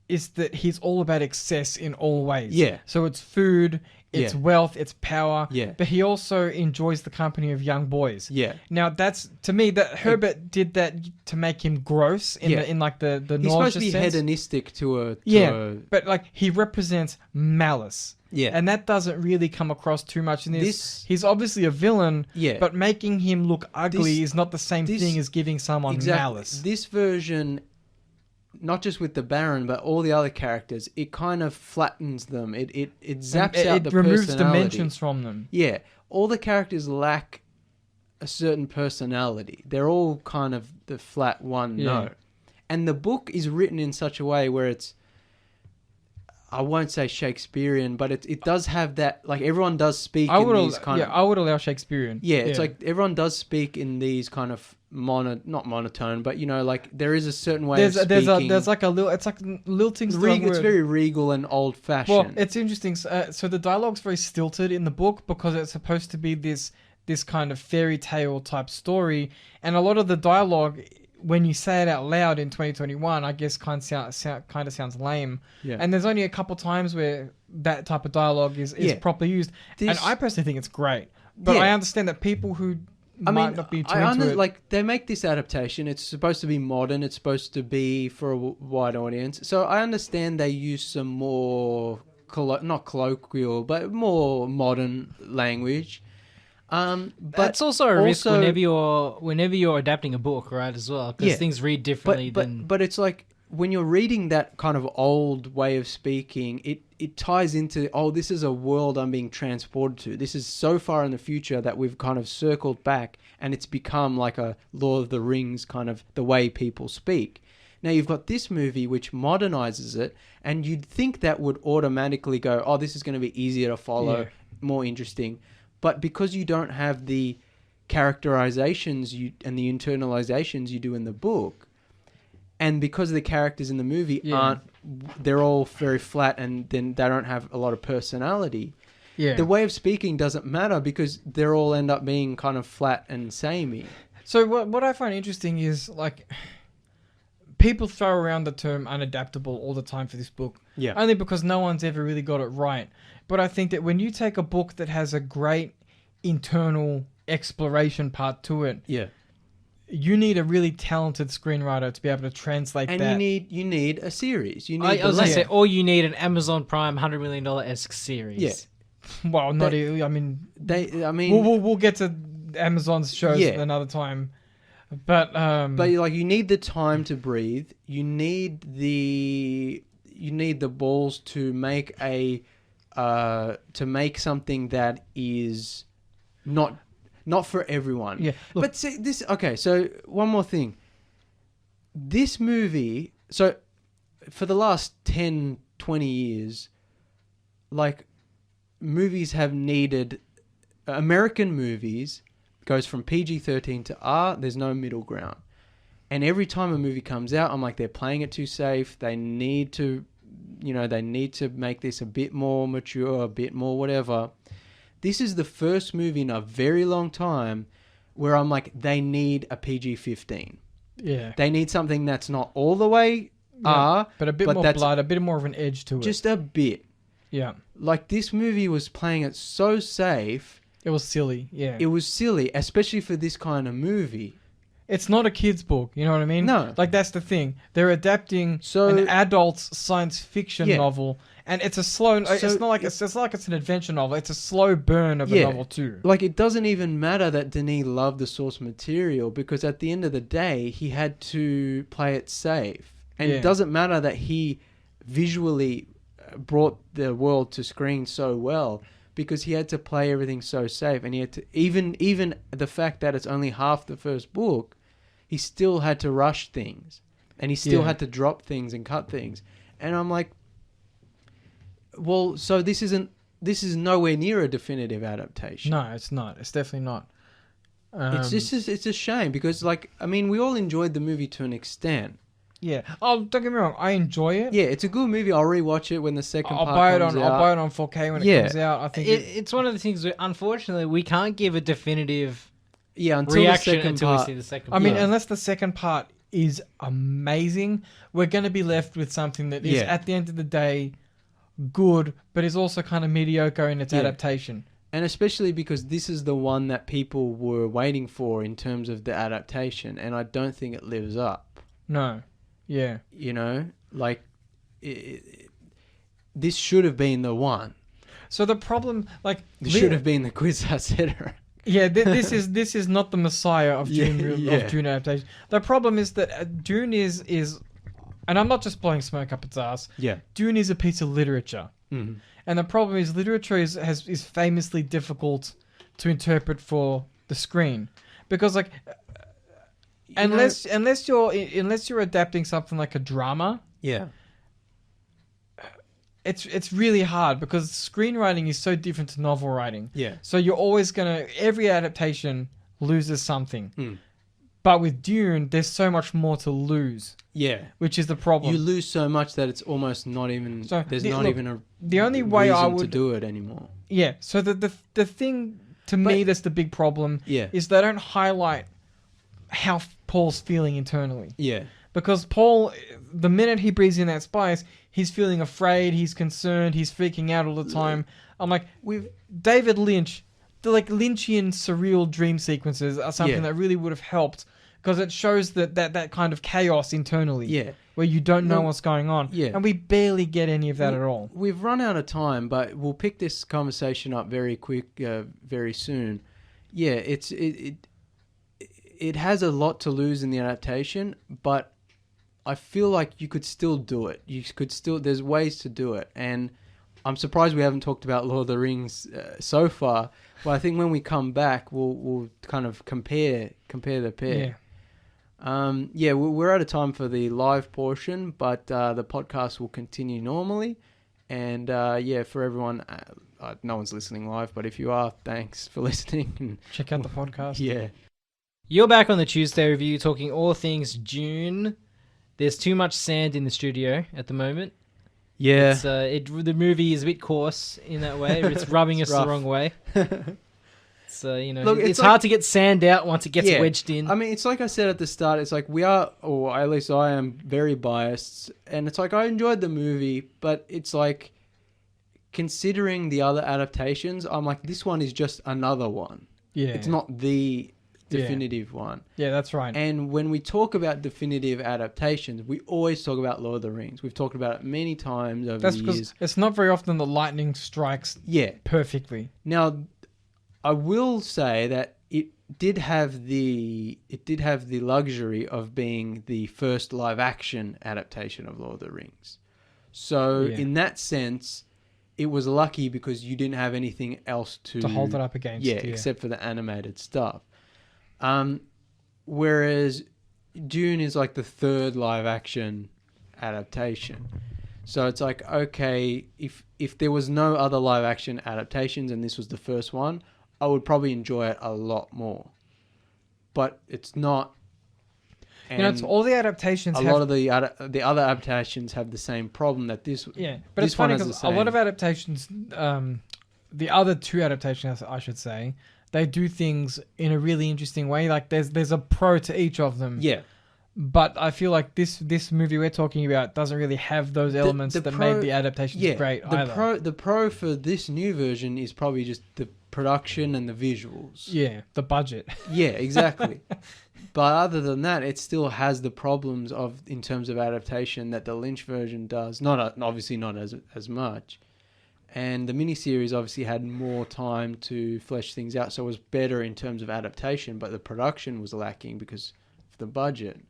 is that he's all about excess in all ways. Yeah. So it's food, it's wealth, it's power. Yeah. But he also enjoys the company of young boys. Yeah. Now that's, to me, that Herbert did that to make him gross in the He's supposed to be sense. hedonistic to but like he represents malice. Yeah. And that doesn't really come across too much in this. He's obviously a villain, but making him look ugly is not the same thing as giving someone malice. This version, not just with the Baron, but all the other characters, it kind of flattens them. It zaps out the personality. It removes dimensions from them. Yeah. All the characters lack a certain personality. They're all kind of the flat one note. And the book is written in such a way where it's, I won't say Shakespearean, but it does have that, like, everyone does speak in these kind of... I would allow Shakespearean. Yeah, it's like everyone does speak in these kind of not monotone, but, you know, like, there is a certain way of speaking. There's like a little... It's like lilting's the word. It's very regal and old-fashioned. Well, it's interesting. So the dialogue's very stilted in the book because it's supposed to be this kind of fairy tale type story, and a lot of the dialogue... When you say it out loud in 2021, I guess kind of sounds lame. Yeah. And there's only a couple times where that type of dialogue is properly used. And I personally think it's great. But I understand that people who might not be too into it... Like, they make this adaptation. It's supposed to be modern. It's supposed to be for a wide audience. So I understand they use some more, not colloquial, but more modern language. But that's also a risk whenever you're adapting a book, right? As well, because things read differently. But it's like when you're reading that kind of old way of speaking, it ties into, this is a world I'm being transported to. This is so far in the future that we've kind of circled back, and it's become like a Lord of the Rings kind of the way people speak. Now you've got this movie which modernizes it, and you'd think that would automatically go, this is going to be easier to follow, more interesting. But because you don't have the characterizations and the internalizations you do in the book, and because the characters in the movie they're all very flat, and then they don't have a lot of personality. Yeah. The way of speaking doesn't matter because they all end up being kind of flat and samey. So what I find interesting is, like, people throw around the term unadaptable all the time for this book. Yeah. Only because no one's ever really got it right. But I think that when you take a book that has a great internal exploration part to it, you need a really talented screenwriter to be able to translate that. And you need a series. You need I was going to say, or you need an Amazon Prime $100 million-esque series. Yeah. Well, not. I mean, we'll we'll get to Amazon's shows another time. But like you need the time to breathe. You need the balls to make something that is not for everyone. Yeah. Look, but see this. Okay, so one more thing. This movie. So for the last 10, 20 years, like movies have needed. American movies goes from PG-13 to R. There's no middle ground. And every time a movie comes out, I'm like, they're playing it too safe. They need to, make this a bit more mature, a bit more whatever. This is the first movie in a very long time where I'm like, they need a PG-15. Yeah. They need something that's not all the way R. But a bit more blood, a bit more of an edge to it. Just a bit. Yeah. Like, this movie was playing it so safe. It was silly, yeah. It was silly, especially for this kind of movie. It's not a kid's book, you know what I mean? No. Like, that's the thing. They're adapting an adult's science fiction novel, and it's a slow... it's not like it's an adventure novel. It's a slow burn of a novel, too. Like, it doesn't even matter that Denis loved the source material, because at the end of the day, he had to play it safe. And it doesn't matter that he visually brought the world to screen so well, because he had to play everything so safe, and he had to even the fact that it's only half the first book, he still had to rush things, and he still had to drop things and cut things. And I'm like, well, so this is nowhere near a definitive adaptation. No, it's not. It's definitely not. It's a shame, because, like, I mean, we all enjoyed the movie to an extent. Yeah. Oh, don't get me wrong. I enjoy it. Yeah, it's a good movie. I'll rewatch it when the second part comes out. I'll buy it on 4K when it comes out. I think it's one of the things that, unfortunately, we can't give a definitive until reaction until we see the second part. I mean, unless the second part is amazing, we're going to be left with something that is, at the end of the day, good, but is also kind of mediocre in its adaptation. And especially because this is the one that people were waiting for in terms of the adaptation, and I don't think it lives up. No. Yeah. You know, like, this should have been the one. So the problem, like... This should have been the quiz, etc. Yeah, this is not the Messiah of Dune of Dune adaptation. The problem is that Dune is, and I'm not just blowing smoke up its ass. Yeah. Dune is a piece of literature. Mm-hmm. And the problem is literature is famously difficult to interpret for the screen. Because, like... Unless you're adapting something like a drama, it's really hard, because screenwriting is so different to novel writing. Yeah. So you're always every adaptation loses something. But with Dune, there's so much more to lose. Yeah. Which is the problem. You lose so much that it's almost not even. So there's not even the only way I would to do it anymore. Yeah. So the thing to me that's the big problem is they don't highlight how Paul's feeling internally. Yeah. Because Paul, the minute he breathes in that spice, he's feeling afraid, he's concerned, he's freaking out all the time. I'm like, with David Lynch, the like Lynchian surreal dream sequences are something that really would have helped, because it shows that kind of chaos internally. Yeah. Where you don't know what's going on. Yeah. And we barely get any of that at all. We've run out of time, but we'll pick this conversation up very quick, very soon. Yeah, it has a lot to lose in the adaptation, but I feel like you could still do it. There's ways to do it. And I'm surprised we haven't talked about Lord of the Rings so far. But I think when we come back, we'll kind of compare the pair. Yeah. We're out of time for the live portion, but the podcast will continue normally. And for everyone, no one's listening live, but if you are, thanks for listening. Check out the podcast. Yeah. You're back on the Tuesday review, talking all things Dune. There's too much sand in the studio at the moment. Yeah. The movie is a bit coarse in that way. It's rubbing us the wrong way. So, it's hard to get sand out once it gets wedged in. I mean, it's like I said at the start, it's like we are, or at least I am, very biased. And it's like I enjoyed the movie, but it's like, considering the other adaptations, I'm like, this one is just another one. Yeah. It's not the definitive one. Yeah, that's right. And when we talk about definitive adaptations, we always talk about Lord of the Rings. We've talked about it many times over the years. It's not very often the lightning strikes perfectly. Now, I will say that did have the luxury of being the first live action adaptation of Lord of the Rings. So in that sense, it was lucky because you didn't have anything else to hold it up against. Yeah, except for the animated stuff. Whereas Dune is like the third live action adaptation. So it's like, okay, if there was no other live action adaptations and this was the first one, I would probably enjoy it a lot more. But it's not. And it's all the adaptations. A lot of the other adaptations have the same problem that this. Yeah, but this it's funny one has because the a same. lot of adaptations, the other two adaptations, I should say, they do things in a really interesting way. Like there's a pro to each of them. Yeah. But I feel like this movie we're talking about doesn't really have those elements that made the adaptations great either. The pro for this new version is probably just the production and the visuals. Yeah, the budget. Yeah, exactly. But other than that, it still has the problems in terms of adaptation that the Lynch version does. Obviously not as much. And the miniseries obviously had more time to flesh things out, so it was better in terms of adaptation, but the production was lacking because of the budget.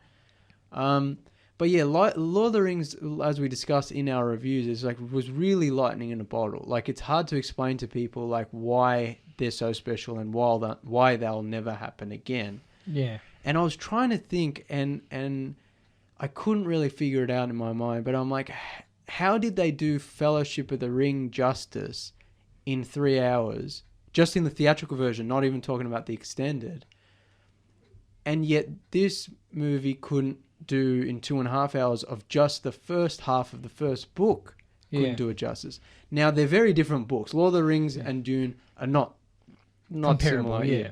But yeah, Lord of the Rings, as we discussed in our reviews, was really lightning in a bottle. Like, it's hard to explain to people like why they're so special and why they'll never happen again. Yeah. And I was trying to think, and I couldn't really figure it out in my mind. But I'm like, how did they do Fellowship of the Ring justice in 3 hours, just in the theatrical version, not even talking about the extended? And yet this movie couldn't do in 2.5 hours of just the first half of the first book. Couldn't do it justice. Now, they're very different books. Lord of the Rings and Dune are not comparable, similar. Yeah.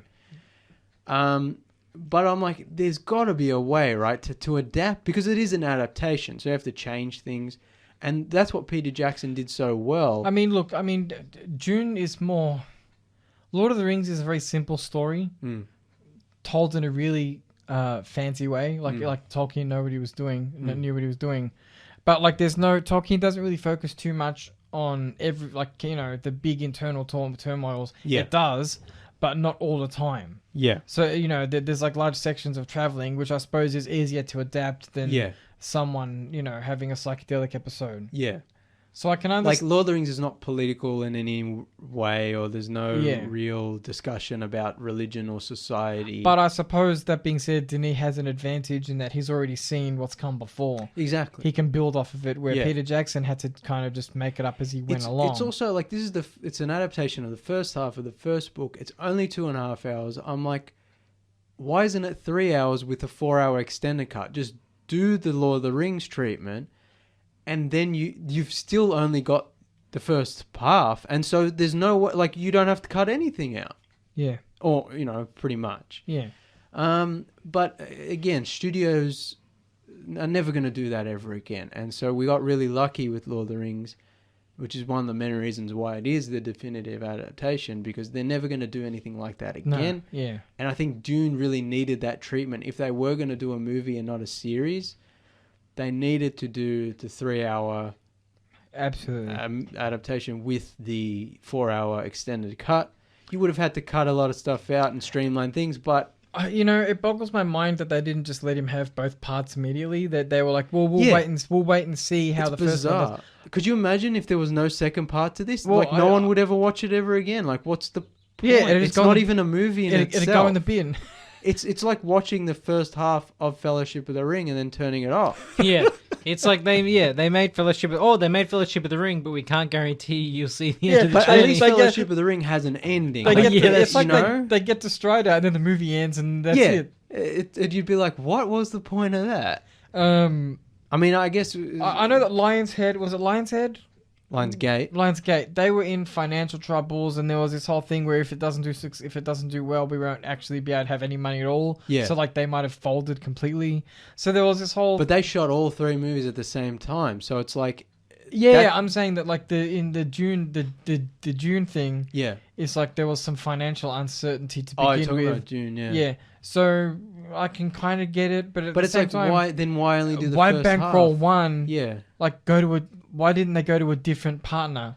But I'm like, there's got to be a way, right, to adapt, because it is an adaptation, so you have to change things. And that's what Peter Jackson did so well. I mean, look, Dune is more... Lord of the Rings is a very simple story, told in a really fancy way. Like Tolkien knew what he was doing. But like, Tolkien doesn't really focus too much on the big internal turmoils. Yeah. It does, but not all the time. Yeah. So, there's like large sections of traveling, which I suppose is easier to adapt than someone, having a psychedelic episode. Yeah. So I can understand. Like, Lord of the Rings is not political in any way, or there's no real discussion about religion or society. But I suppose, that being said, Denis has an advantage in that he's already seen what's come before. Exactly. He can build off of it, where Peter Jackson had to kind of just make it up as he went along. It's also like, it's an adaptation of the first half of the first book. It's only 2.5 hours. I'm like, why isn't it 3 hours with a 4-hour extended cut? Just do the Lord of the Rings treatment. And then you've still only got the first half. And so there's no way, like, you don't have to cut anything out. Yeah. Or, pretty much. Yeah. But again, studios are never going to do that ever again. And so we got really lucky with Lord of the Rings, which is one of the many reasons why it is the definitive adaptation, because they're never going to do anything like that again. No. Yeah. And I think Dune really needed that treatment. If they were going to do a movie and not a series, they needed to do the 3-hour adaptation with the 4-hour extended cut. You would have had to cut a lot of stuff out and streamline things, but... it boggles my mind that they didn't just let him have both parts immediately. That they were like, well, we'll wait and see how it's the first one does. Could you imagine if there was no second part to this? Well, no one would ever watch it ever again. Like, what's the point? Yeah, it's not even a movie in itself. It'd go in the bin. It's like watching the first half of Fellowship of the Ring and then turning it off. Yeah, it's like they made Fellowship of the Ring, but we can't guarantee you'll see the end of the but journey. at least Fellowship of the Ring has an ending. They get to Strider and then the movie ends and that's it. You'd be like, what was the point of that? I mean, I guess I know that Lionshead, was it Lionshead? Lionsgate. They were in financial troubles, and there was this whole thing where if it doesn't do well, we won't actually be able to have any money at all. Yeah. So like they might have folded completely. So there was this whole. But they shot all 3 movies at the same time, so it's like. Yeah, I'm saying that like the Dune thing. Yeah. It's like there was some financial uncertainty to Oh, begin talking with. about Dune, yeah. Yeah. So I can kind of get it, but at the it's same like, time, why only do the why first bankroll half? one? Yeah. Like why didn't they go to a different partner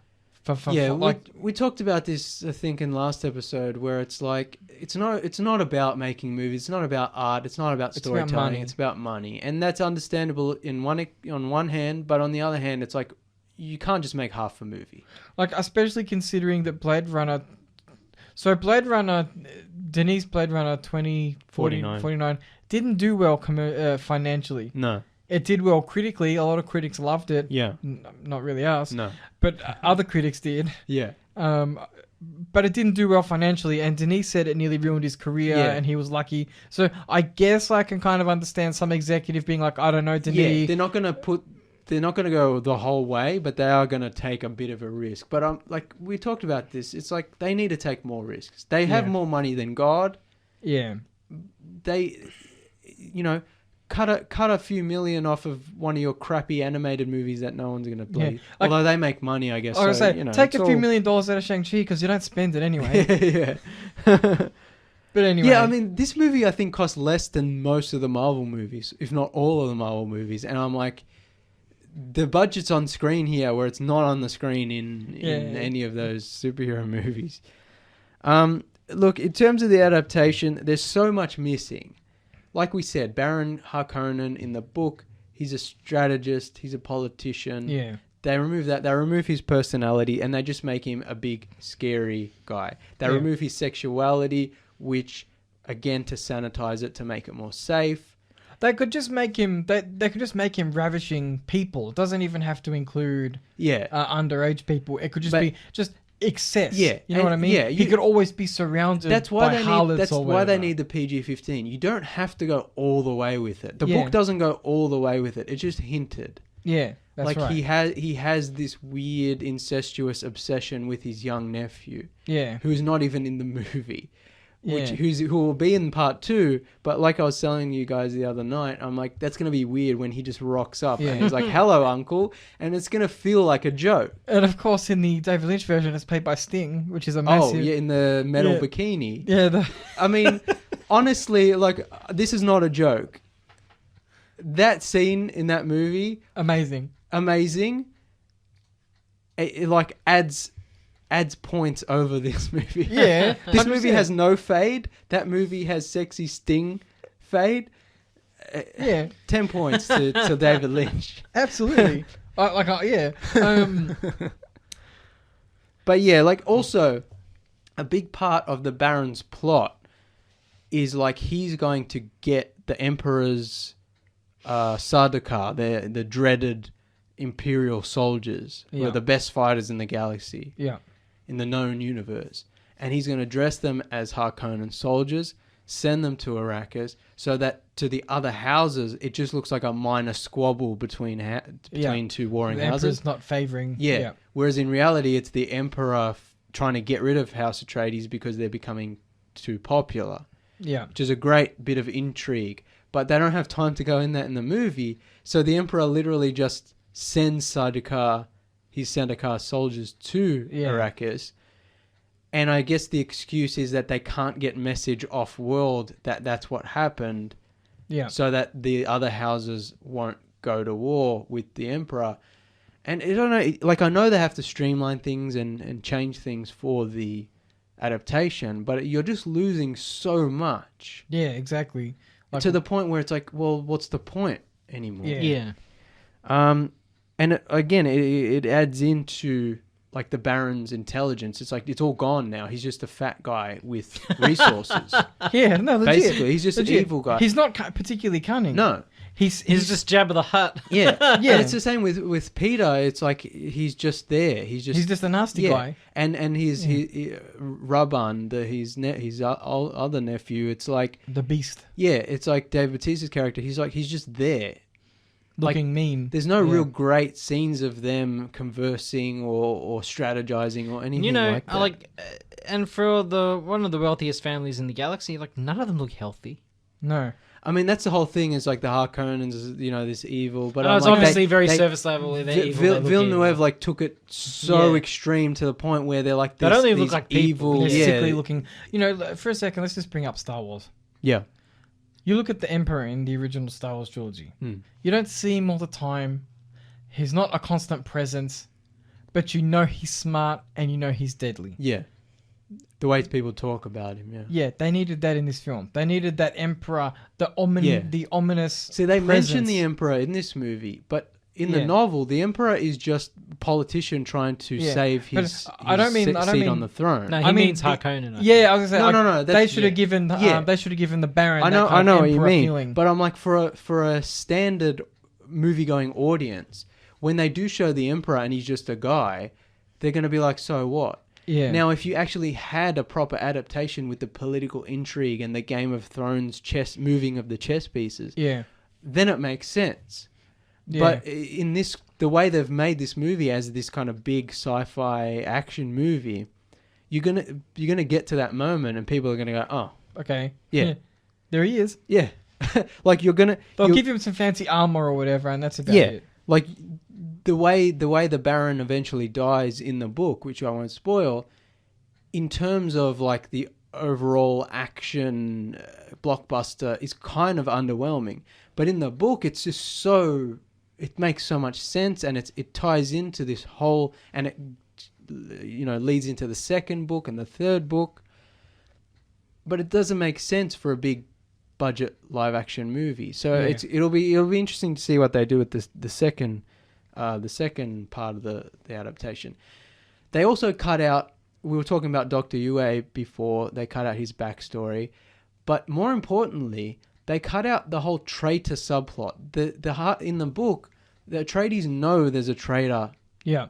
We talked about this, I think, in last episode, where it's like it's not about making movies, it's not about art, it's not about storytelling, it's about money, and that's understandable on one hand, but on the other hand, it's like you can't just make half a movie. Like, especially considering that Blade Runner, Denis Blade Runner 2049 didn't do well financially. No. It did well critically. A lot of critics loved it. Yeah. Not really us. No. But other critics did. Yeah. But it didn't do well financially, and Denis said it nearly ruined his career, and he was lucky. So I guess I can kind of understand some executive being like, I don't know, Denis. Yeah, they're not going to go the whole way, but they are going to take a bit of a risk. But like we talked about this, it's like they need to take more risks. They have more money than God. Yeah. They, cut a few million off of one of your crappy animated movies that no one's going to believe. Yeah. Although they make money, I guess. I was going to say, take a few $1 million out of Shang-Chi because you don't spend it anyway. Yeah. But anyway. Yeah, I mean, this movie I think cost less than most of the Marvel movies, if not all of the Marvel movies. And I'm like, the budget's on screen here where it's not on the screen in any of those superhero movies. Look, in terms of the adaptation, there's so much missing. Like we said, Baron Harkonnen in the book, he's a strategist, he's a politician. Yeah. They remove that. They remove his personality and they just make him a big, scary guy. They remove his sexuality, which, again, to sanitize it, to make it more safe. They could just make him. They could just make him ravishing people. It doesn't even have to include underage people. It could just be just excess. Yeah, you know what I mean. Yeah, he could always be surrounded. By harlots. That's why they need the PG-15. You don't have to go all the way with it. The book doesn't go all the way with it. It's just hinted. Yeah, that's right. He has this weird incestuous obsession with his young nephew. Yeah, who's not even in the movie. Who will be in part 2, but like I was telling you guys the other night, I'm like, that's going to be weird when he just rocks up and he's like, hello, uncle, and it's going to feel like a joke. And of course, in the David Lynch version, it's played by Sting, which is a massive... Oh, yeah, in the metal bikini. Yeah. I mean, honestly, like, this is not a joke. That scene in that movie... Amazing. It like adds points over this movie. Yeah. This movie has no fade. That movie has sexy Sting fade. 10 points to David Lynch. Absolutely. But yeah, like also a big part of the Baron's plot is like he's going to get the Emperor's Sardaukar, the dreaded Imperial soldiers, who are the best fighters in the galaxy. Yeah. In the known universe, and he's going to dress them as Harkonnen soldiers, send them to Arrakis, so that to the other houses it just looks like a minor squabble between two warring the houses. Emperor's not favoring. Yeah. Whereas in reality, it's the Emperor trying to get rid of House Atreides because they're becoming too popular. Yeah. Which is a great bit of intrigue, but they don't have time to go in that in the movie, so the Emperor literally just sends his Sardaukar soldiers to Arrakis. And I guess the excuse is that they can't get message off-world that that's what happened. Yeah. So that the other houses won't go to war with the Emperor. And I don't know, like I know they have to streamline things and change things for the adaptation, but you're just losing so much. Yeah, exactly. Like, to the point where it's like, well, what's the point anymore? Yeah. And it adds into like the Baron's intelligence. It's like it's all gone now. He's just a fat guy with resources. Yeah, no, legit. Basically, he's just an evil guy. He's not particularly cunning. No, he's just Jabba the Hutt. Yeah, yeah. And it's the same with Peter. It's like he's just there. He's just a nasty guy. And he Rabban, his other nephew. It's like the Beast. Yeah, it's like Dave Bautista's character. He's just there. Looking mean. There's no real great scenes of them conversing or strategizing or anything like that. And for one of the wealthiest families in the galaxy, like none of them look healthy. No. I mean, that's the whole thing. Is like the Harkonnens, this evil. But it's obviously very surface level. Villeneuve took it so extreme to the point where they're like they don't even look like evil, they're sickly looking. For a second, let's just bring up Star Wars. Yeah. You look at the Emperor in the original Star Wars trilogy. You don't see him all the time. He's not a constant presence. but you know he's smart and you know he's deadly. Yeah. The way people talk about him, yeah. Yeah, they needed that in this film. They needed that emperor, the ominous. See, they presence. mention the emperor in this movie, but in the novel, the emperor is just a politician trying to save his seat on the throne. No, he means Harkonnen. Yeah, I was gonna say no. They should have given. They should have given the Baron. I know what you mean, feeling. but I'm like for a standard movie-going audience, when they do show the emperor and he's just a guy, they're going to be like, so what? Yeah. Now, if you actually had a proper adaptation with the political intrigue and the Game of Thrones moving of the chess pieces, then it makes sense. Yeah. But in this, the way they've made this movie as this kind of big sci-fi action movie, you're gonna get to that moment and people are gonna go, oh, okay, yeah. There he is. Yeah, like they'll give him some fancy armor or whatever, and that's about it. Like the way the Baron eventually dies in the book, which I won't spoil, in terms of like the overall action blockbuster, is kind of underwhelming. But in the book, it's just it makes so much sense, and it ties into this whole, and it leads into the second book and the third book. But it doesn't make sense for a big budget live action movie. So it'll be interesting to see what they do with the second part of the adaptation. They also cut out, we were talking about Dr. Yue before, they cut out his backstory, but more importantly, they cut out the whole traitor subplot. In the book, the Atreides know there's a traitor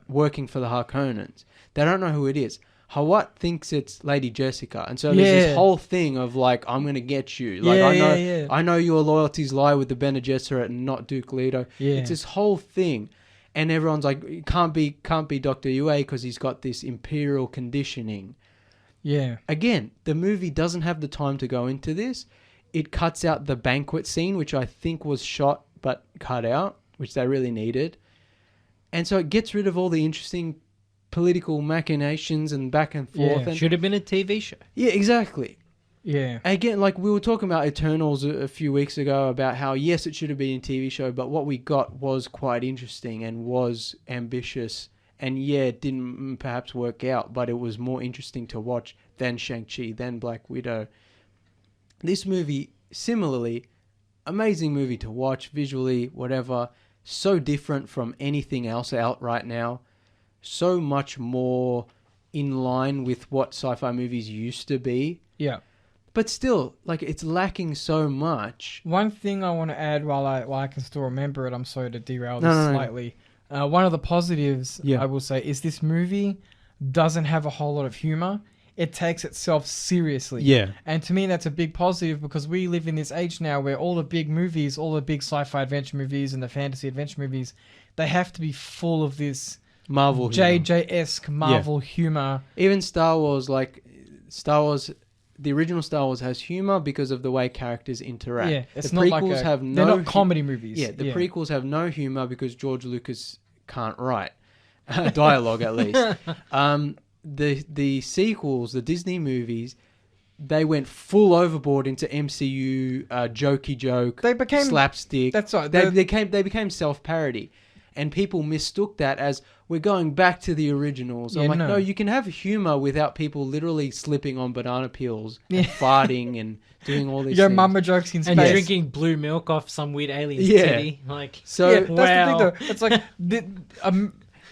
working for the Harkonnens. They don't know who it is. Hawat thinks it's Lady Jessica, and so there's this whole thing of like, I'm gonna get you. Like I know your loyalties lie with the Bene Gesserit and not Duke Leto. Yeah. It's this whole thing, and everyone's like, it can't be Dr. Yue because he's got this imperial conditioning. Yeah. Again, the movie doesn't have the time to go into this. It cuts out the banquet scene, which I think was shot but cut out, which they really needed, and so it gets rid of all the interesting political machinations and back and forth. And should have been a TV show. Yeah, exactly. Yeah. Again, like we were talking about Eternals a few weeks ago about how, yes, it should have been a TV show, but what we got was quite interesting and was ambitious. And yeah, it didn't perhaps work out, but it was more interesting to watch than Shang-Chi, than Black Widow. This movie, similarly, amazing movie to watch, visually, whatever. So different from anything else out right now. So much more in line with what sci-fi movies used to be. Yeah. But still, like, it's lacking so much. One thing I want to add while I can still remember it, I'm sorry to derail this slightly. One of the positives, I will say, is this movie doesn't have a whole lot of humor. It takes itself seriously. Yeah. And to me, that's a big positive because we live in this age now where all the big movies, all the big sci-fi adventure movies and the fantasy adventure movies, they have to be full of this Marvel JJ-esque Marvel humor. Even Star Wars, the original Star Wars has humor because of the way characters interact. Yeah, it's not like they're not comedy movies. Yeah, the prequels have no humor because George Lucas can't write dialogue at least. The sequels, the Disney movies, they went full overboard into MCU jokey joke. They became slapstick. That's right. They became self-parody. And people mistook that as, we're going back to the originals. I'm like, no, you can have humor without people literally slipping on banana peels and farting and doing all these things. Mama jokes in space. And drinking blue milk off some weird alien's titty. Like, so, that's the thing though. It's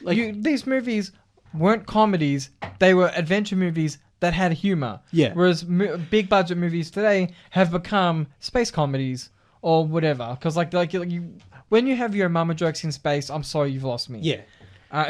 like, these movies weren't comedies. They were adventure movies that had humor. Yeah. Whereas big budget movies today have become space comedies or whatever. Because when you have your mama jokes in space, I'm sorry, you've lost me. Yeah.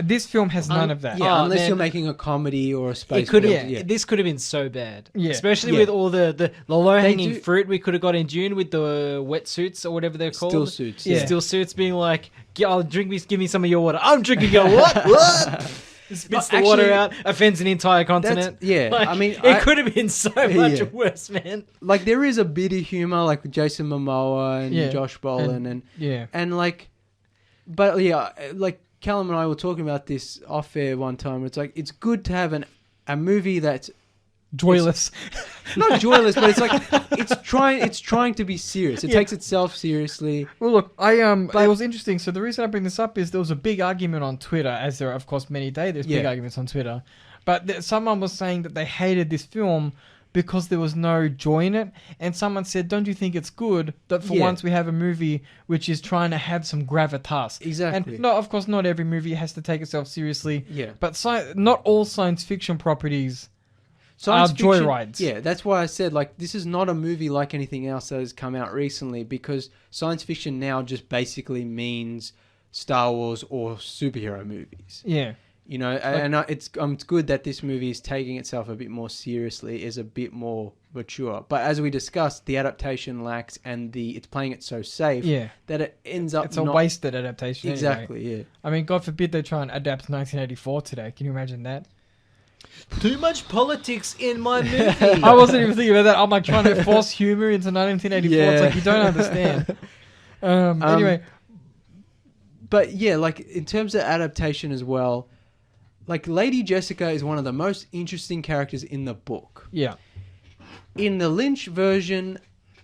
This film has none of that. Yeah, unless you're making a comedy or a space. This could have been so bad. Yeah. Especially with all the low-hanging fruit we could have got in Dune with the wetsuits or whatever they're called. Still suits. Yeah. Still suits being like, give me some of your water. I'm drinking your what? Spits the water out, offends an entire continent. It could have been so much worse, man. Like, there is a bit of humor, like with Jason Momoa and Josh Brolin, like Callum and I were talking about this off air one time. It's like, it's good to have a movie that's Joyless. not joyless, but it's like it's trying to be serious. It takes itself seriously. Well, look, it was interesting. So the reason I bring this up is there was a big argument on Twitter, as there are, of course, many days. There's big arguments on Twitter. But someone was saying that they hated this film because there was no joy in it. And someone said, don't you think it's good that for once we have a movie which is trying to have some gravitas? Exactly. And no, of course, not every movie has to take itself seriously. Yeah. But not all science fiction properties Science are fiction, joyrides. Yeah, that's why I said, like, this is not a movie like anything else that has come out recently, because science fiction now just basically means Star Wars or superhero movies. Yeah. You know, it's good that this movie is taking itself a bit more seriously, is a bit more mature. But as we discussed, the adaptation lacks, and it's playing it so safe that it ends up It's a wasted adaptation. Exactly, anyway. yeah. I mean, God forbid they try and adapt 1984 today. Can you imagine that? Too much politics in my movie. I wasn't even thinking about that. I'm like trying to force humor into 1984. Yeah. It's like you don't understand. Anyway. But yeah, like in terms of adaptation as well, like Lady Jessica is one of the most interesting characters in the book. Yeah. In the Lynch version,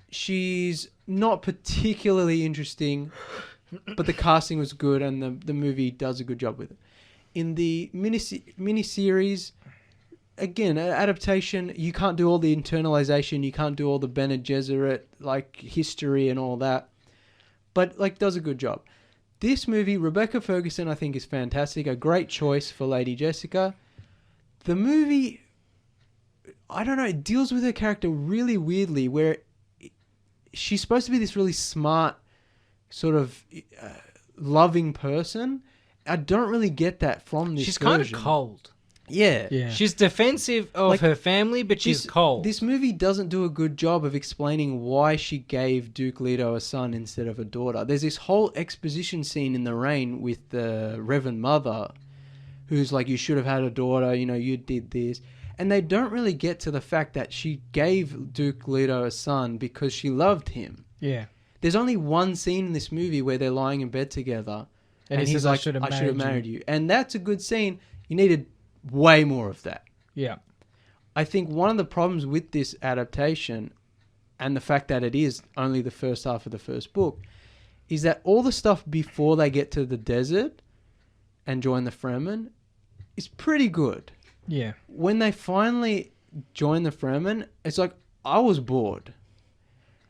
she's not particularly interesting, but the casting was good and the movie does a good job with it. In the miniseries, again, adaptation, you can't do all the internalization, you can't do all the Bene Gesserit, like, history and all that, but, like, does a good job. This movie, Rebecca Ferguson, I think, is fantastic, a great choice for Lady Jessica. The movie, I don't know, it deals with her character really weirdly, where she's supposed to be this really smart, sort of loving person. I don't really get that from this She's version. kind of cold. Yeah. She's defensive of her family, but she's cold. This movie doesn't do a good job of explaining why she gave Duke Leto a son instead of a daughter. There's this whole exposition scene in the rain with the Reverend Mother, who's like, you should have had a daughter, you know, you did this. And they don't really get to the fact that she gave Duke Leto a son because she loved him. Yeah. There's only one scene in this movie where they're lying in bed together. And he's says, like, I should have married you. And that's a good scene. You needed way more of that. Yeah. I think one of the problems with this adaptation, and the fact that it is only the first half of the first book, is that all the stuff before they get to the desert and join the Fremen is pretty good. Yeah. When they finally join the Fremen, it's like, I was bored.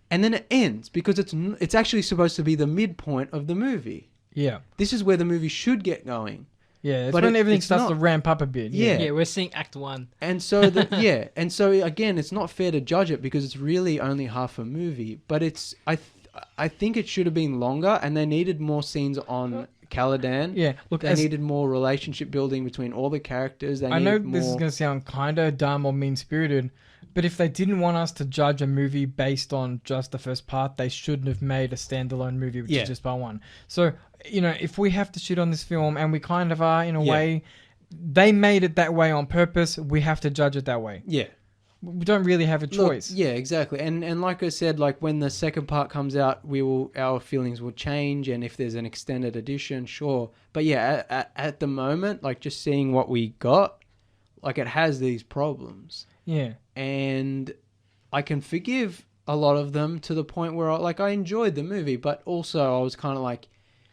And then it ends because it's actually supposed to be the midpoint of the movie. Yeah. This is where the movie should get going. Yeah, it's when everything starts to ramp up a bit. Yeah, we're seeing Act 1. And so, and so again, it's not fair to judge it because it's really only half a movie. But I think it should have been longer, and they needed more scenes on Caladan. Yeah, look, they needed more relationship building between all the characters. I know this is going to sound kind of dumb or mean-spirited, but if they didn't want us to judge a movie based on just the first part, they shouldn't have made a standalone movie, which is just part one. So, you know, if we have to shit on this film, and we kind of are in a way, they made it that way on purpose, we have to judge it that way. Yeah. We don't really have a choice. Look, yeah, exactly. And like I said, like when the second part comes out, our feelings will change, and if there's an extended edition, sure. But yeah, at the moment, like just seeing what we got, like it has these problems. Yeah. And I can forgive a lot of them to the point where I enjoyed the movie, but also I was kind of like,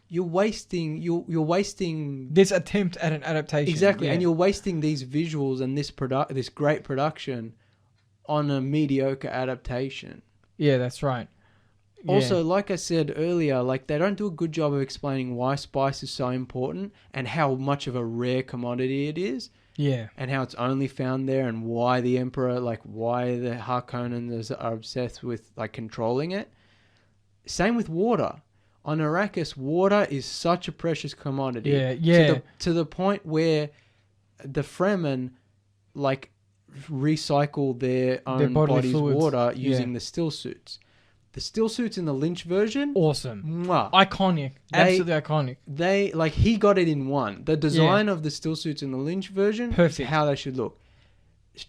you're wasting this attempt at an adaptation. Exactly, and you're wasting these visuals and this great production on a mediocre adaptation. Yeah, that's right. Also, like I said earlier, like they don't do a good job of explaining why spice is so important and how much of a rare commodity it is. Yeah. And how it's only found there, and why the Emperor, like why the Harkonnens are obsessed with like controlling it. Same with water. On Arrakis, water is such a precious commodity. Yeah. To the point where the Fremen like recycle their own body's water using the still suits. The still suits in the Lynch version, awesome, mwah. Iconic, absolutely iconic. They like he got it in one. The design of the still suits in the Lynch version, perfect, how they should look.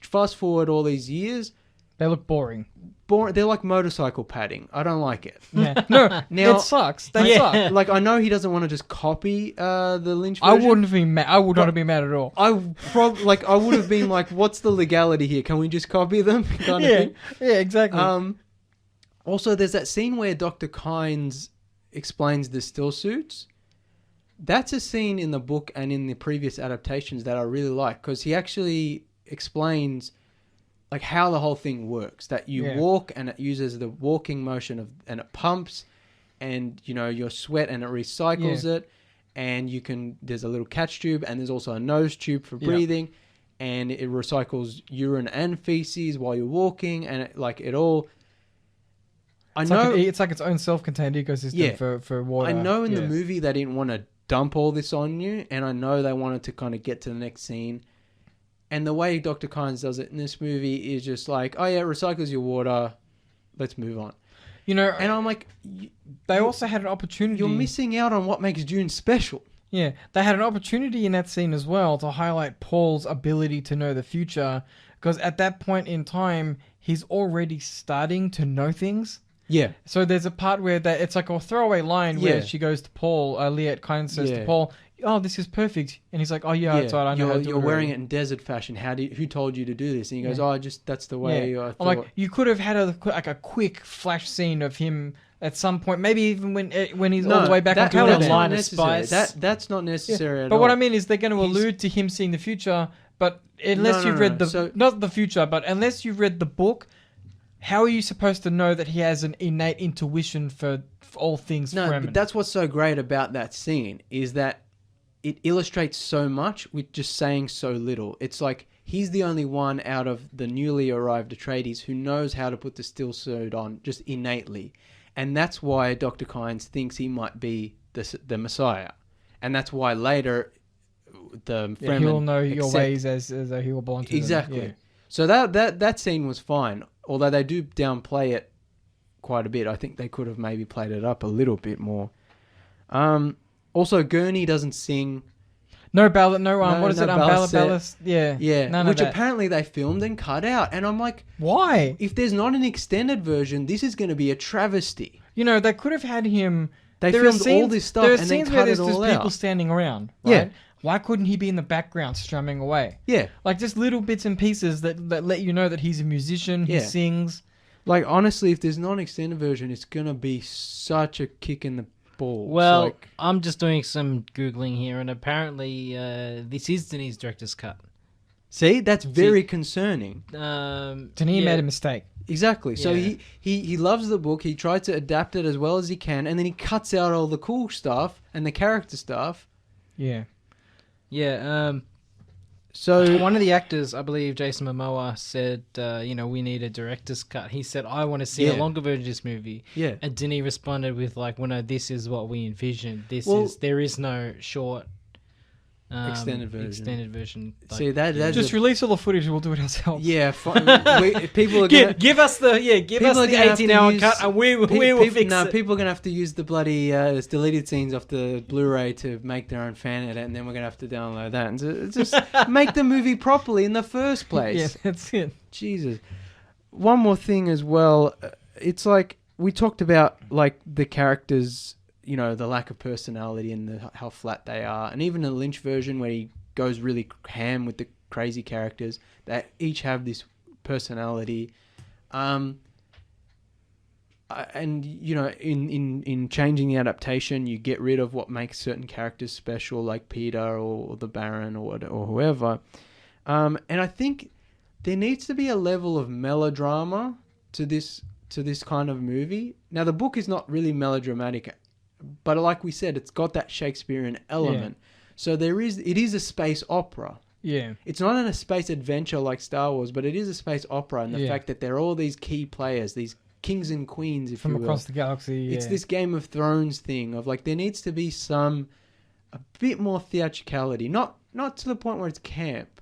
Fast forward all these years, They look boring. They're like motorcycle padding. I don't like it. Yeah. No, Now- it sucks. They suck. Like, I know he doesn't want to just copy the Lynch I version. wouldn't be mad. I would not have been mad at all. I would have been like, what's the legality here? Can we just copy them? Kind of Yeah, thing. yeah, exactly. Also, there's that scene where Dr. Kynes explains the still suits. That's a scene in the book and in the previous adaptations that I really like, because he actually explains like how the whole thing works. That you walk and it uses the walking motion and it pumps, and your sweat and it recycles it, and there's a little catch tube, and there's also a nose tube for breathing, and it recycles urine and feces while you're walking, and it all. It's like its own self-contained ecosystem for water. I know in the movie they didn't want to dump all this on you, and I know they wanted to kind of get to the next scene. And the way Dr. Kynes does it in this movie is just like, oh yeah, it recycles your water, let's move on. And I'm like, they also had an opportunity. You're missing out on what makes Dune special. Yeah, they had an opportunity in that scene as well to highlight Paul's ability to know the future, because at that point in time, he's already starting to know things. Yeah. So there's a part where it's like a throwaway line where she goes to Paul, Liet Kynes says to Paul, oh, this is perfect. And he's like, oh yeah, that's right, I know how to do it. You're wearing it in desert fashion. Who told you to do this? And he goes, oh, that's the way I thought. I'm like, you could have had a quick flash scene of him at some point, maybe even when he's all the way back on Caladan. Line of spice. That's not necessary at all. But what I mean is they're going to allude to him seeing the future, but unless you've read not the future, but unless you've read the book, how are you supposed to know that he has an innate intuition for all things Fremen? But that's what's so great about that scene, is that it illustrates so much with just saying so little. It's like he's the only one out of the newly arrived Atreides who knows how to put the still suit on just innately. And that's why Dr. Kynes thinks he might be the Messiah. And that's why later the Fremen he'll know your ways as he will belong to exactly. them. Yeah. So that scene was fine. Although they do downplay it quite a bit. I think they could have maybe played it up a little bit more. Also, Gurney doesn't sing. No ballad, what is it? Ballast? Yeah. Yeah. None which of that. Apparently they filmed and cut out. And I'm like, why? If there's not an extended version, this is going to be a travesty. They could have had him. They filmed all this stuff and then cut it all out. There are scenes where there's just people standing around, right? Yeah. Why couldn't he be in the background strumming away? Yeah. Like just little bits and pieces that let you know that he's a musician, he sings. Like, honestly, if there's not an extended version, it's going to be such a kick in the balls. Well, I'm just doing some Googling here, and apparently this is Denis' director's cut. See? That's very concerning. Denis made a mistake. Exactly. So he loves the book. He tried to adapt it as well as he can, and then he cuts out all the cool stuff and the character stuff. Yeah. Yeah. So one of the actors, I believe Jason Momoa, said, we need a director's cut. He said, I want to see a longer version of this movie. Yeah. And Denis responded with well, no, this is what we envisioned. There is no short extended version. See that just release all the footage. We'll do it ourselves. Yeah, people are gonna give us the 18-hour cut, and we will fix it. People are gonna have to use the bloody deleted scenes off the Blu-ray to make their own fan edit, and then we're gonna have to download that and just make the movie properly in the first place. Yeah, that's it. Jesus. One more thing as well. It's like we talked about, like the characters. The lack of personality and how flat they are. And even the Lynch version where he goes really ham with the crazy characters, they each have this personality. In changing the adaptation, you get rid of what makes certain characters special, like Peter or the Baron or whoever. And I think there needs to be a level of melodrama to this kind of movie. Now, the book is not really melodramatic, but like we said, it's got that Shakespearean element. Yeah. So it is a space opera. Yeah. It's not a space adventure like Star Wars, but it is a space opera, and the fact that there are all these key players, these kings and queens, from across the galaxy. It's this Game of Thrones thing of there needs to be a bit more theatricality. Not to the point where it's camp,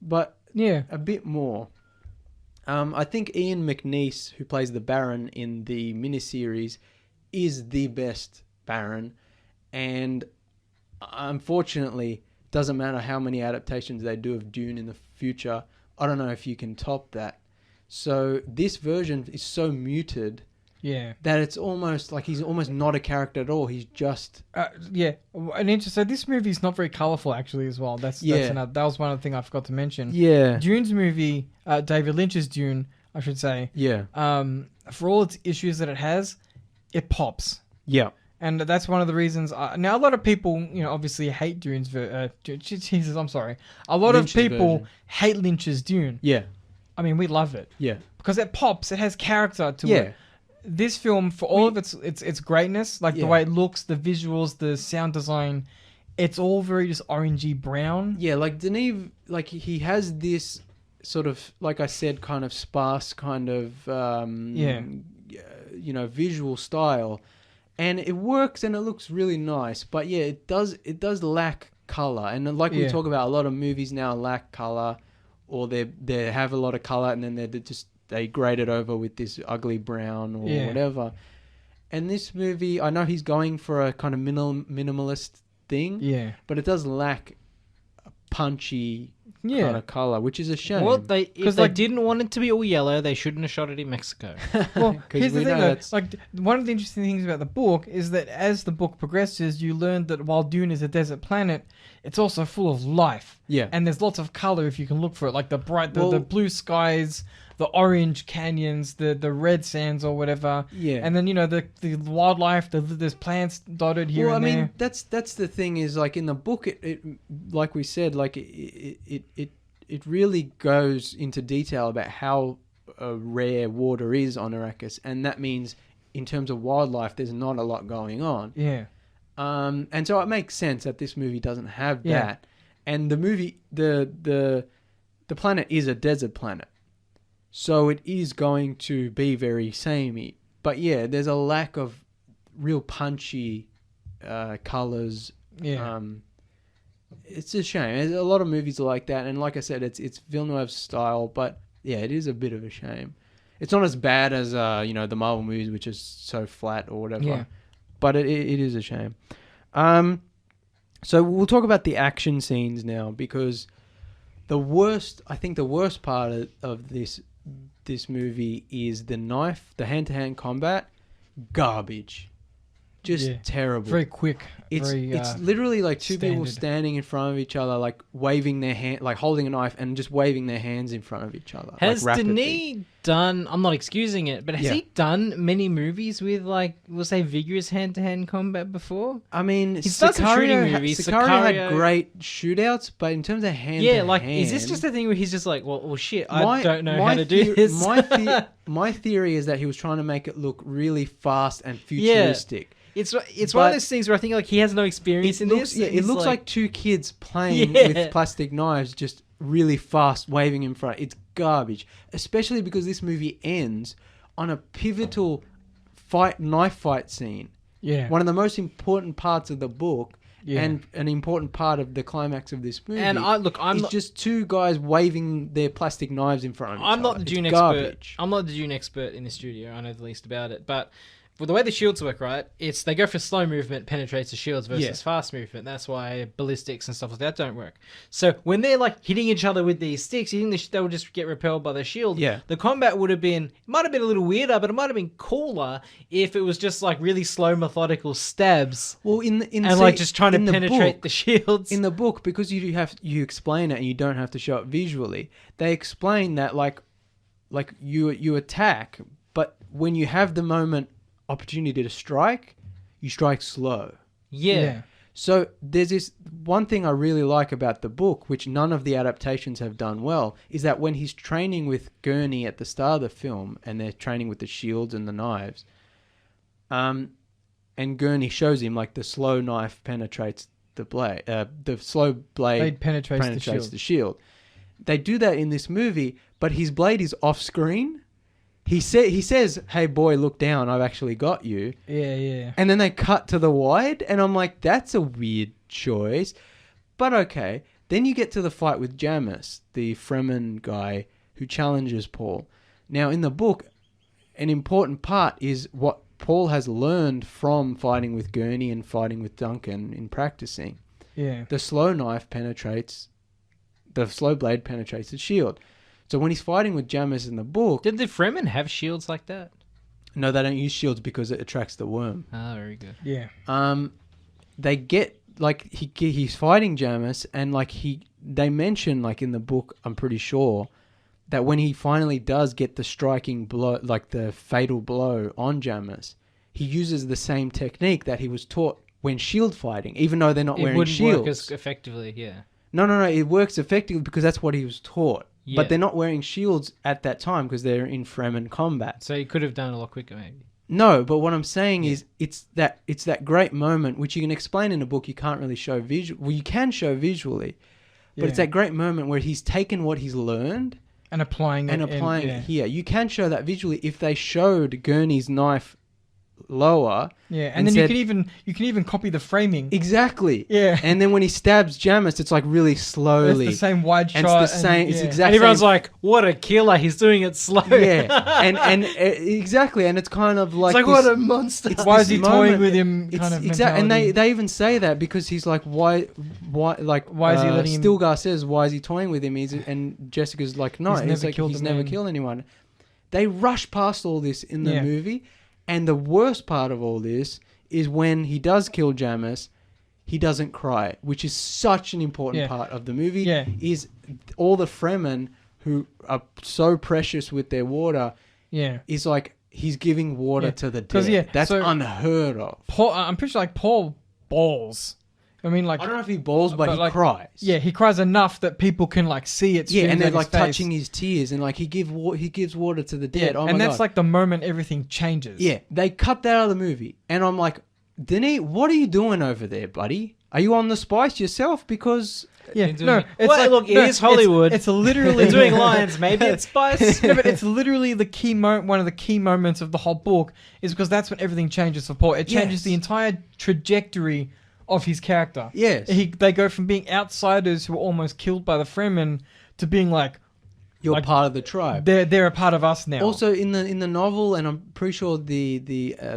but a bit more. I think Ian McNeice, who plays the Baron in the miniseries, is the best Baron, and unfortunately doesn't matter how many adaptations they do of Dune in the future, I don't know if you can top that. So this version is so muted that it's almost like he's almost not a character at all. He's just So this movie is not very colorful actually as well. That was one of the things I forgot to mention. Yeah, Dune's movie, David Lynch's Dune, I should say. Yeah. For all its issues that it has, it pops. Yeah. And that's one of the reasons. Now, a lot of people, obviously hate Dune's. Jesus, I'm sorry. A lot Lynch's of people version. hate Lynch's Dune. Yeah. I mean, we love it. Yeah. Because it pops. It has character to it. This film, for all of its greatness, like the way it looks, the visuals, the sound design, it's all very just orangey brown. Yeah, like Denis, like he has this sort of, like I said, kind of sparse kind of, visual style. And it works and it looks really nice. But yeah, it does lack color. And like we talk about, a lot of movies now lack color, or they have a lot of color and then they grade it over with this ugly brown or whatever. And this movie, I know he's going for a kind of minimalist thing. Yeah. But it does lack a punchy kind of color, which is a shame. Well, if they didn't want it to be all yellow, they shouldn't have shot it in Mexico. Well, here's the thing though. Like, one of the interesting things about the book is that as the book progresses, you learn that while Dune is a desert planet, it's also full of life. Yeah. And there's lots of color if you can look for it, like the blue skies, the orange canyons, the red sands or whatever. Yeah. And then, the wildlife, there's plants dotted here and there. Well, I mean, that's the thing is, like, in the book, it like we said, like, it really goes into detail about how rare water is on Arrakis. And that means, in terms of wildlife, there's not a lot going on. Yeah. And so it makes sense that this movie doesn't have that. And the movie, the planet is a desert planet. So it is going to be very samey. But yeah, there's a lack of real punchy colors. Yeah. It's a shame. There's a lot of movies are like that. And like I said, it's Villeneuve's style. But yeah, it is a bit of a shame. It's not as bad as, the Marvel movies, which is so flat or whatever. Yeah. But it is a shame. So we'll talk about the action scenes now, because the worst part of this movie is the hand-to-hand combat. Garbage. Just terrible. Very quick. It's literally like two people standing in front of each other, like waving their hand, like holding a knife and just waving their hands in front of each other. Has Denis done? I'm not excusing it, but has he done many movies with, like, we'll say, vigorous hand-to-hand combat before? I mean, he's done some shooting movies. Sicario had great shootouts, but in terms of hand-to-hand, is this just a thing where he's just like, well shit, I don't know how to do this? My theory is that he was trying to make it look really fast and futuristic. It's one of those things where I think, like, he has no experience in this. It looks like two kids playing with plastic knives, just really fast, waving in front. It's garbage, especially because this movie ends on a pivotal knife fight scene. Yeah, one of the most important parts of the book. Yeah. And an important part of the climax of this movie. And I'm just two guys waving their plastic knives in front of each other. I'm not the Dune expert. I'm not the Dune expert in the studio. I know the least about it, but well, the way the shields work, right? It's they go for slow movement, penetrates the shields versus fast movement. That's why ballistics and stuff like that don't work. So when they're like hitting each other with these sticks, you think they will just get repelled by the shield. Yeah. The combat might have been a little weirder, but it might have been cooler if it was just like really slow, methodical stabs. Well, just trying to penetrate the shields. In the book, because you explain it and you don't have to show it visually, they explain that like you attack, but when you have the opportunity to strike, you strike slow. Yeah. So there's this one thing I really like about the book, which none of the adaptations have done well, is that when he's training with Gurney at the start of the film, and they're training with the shields and the knives, and Gurney shows him like the slow knife penetrates the blade, the slow blade penetrates the shield. They do that in this movie, but his blade is off screen. He says, "Hey boy, look down. I've actually got you." Yeah. And then they cut to the wide, and I'm like, "That's a weird choice," but okay. Then you get to the fight with Jamis, the Fremen guy who challenges Paul. Now, in the book, an important part is what Paul has learned from fighting with Gurney and fighting with Duncan in practicing. Yeah. The slow blade penetrates the shield. So when he's fighting with Jamis in the book, Did the Fremen have shields like that? no, they don't use shields because it attracts the worm. Ah, very good. Yeah. They get like he's fighting Jamis, and like they mention like in the book, I'm pretty sure, that when he finally does get the striking blow, like the fatal blow on Jamis, he uses the same technique that he was taught when shield fighting, even though they're not wearing shields. It wouldn't work as effectively, yeah. No, it works effectively because that's what he was taught. Yeah. But they're not wearing shields at that time because they're in Fremen combat. So he could have done it a lot quicker, maybe. No, but what I'm saying is it's that great moment which you can explain in a book. You can't really show visual. Well, you can show visually, but it's that great moment where he's taken what he's learned and applying it here. You can show that visually if they showed Gurney's knife lower. Yeah, and then you can even copy the framing. Exactly. Yeah. And then when he stabs Jamis, it's like really slowly. It's the same wide shot. It's the same. It's exactly. And everyone's like, "What a killer! He's doing it slow." Yeah. and exactly, and it's kind of like it's like what a monster. Why is he toying with him? Kind of exactly. And they even say that because he's like, why is he letting him? Stilgar says, "Why is he toying with him?" And Jessica's like, "No, he's never killed anyone." They rush past all this in the movie. And the worst part of all this is when he does kill Jamis, he doesn't cry, which is such an important part of the movie. Yeah. Is all the Fremen who are so precious with their water. Yeah. Is like he's giving water to the dead. That's unheard of. I'm pretty sure like Paul bawls. I mean, like I don't know if he bawls, but he cries. Yeah, he cries enough that people can like see it. Yeah, and they're like touching his tears, and like he gives water to the dead. Yeah, oh and my that's God. like the moment everything changes. Yeah, they cut that out of the movie, and I'm like, Denis, what are you doing over there, buddy? Are you on the spice yourself? Because it's look, it is Hollywood. It's literally they're doing lines. Maybe it's spice. No, but it's literally the key one of the key moments of the whole book is because that's when everything changes for Paul. It changes the entire trajectory of his character. Yes. They go from being outsiders who were almost killed by the Fremen to being like, you're part of the tribe. They're a part of us now. Also, in the novel, and I'm pretty sure the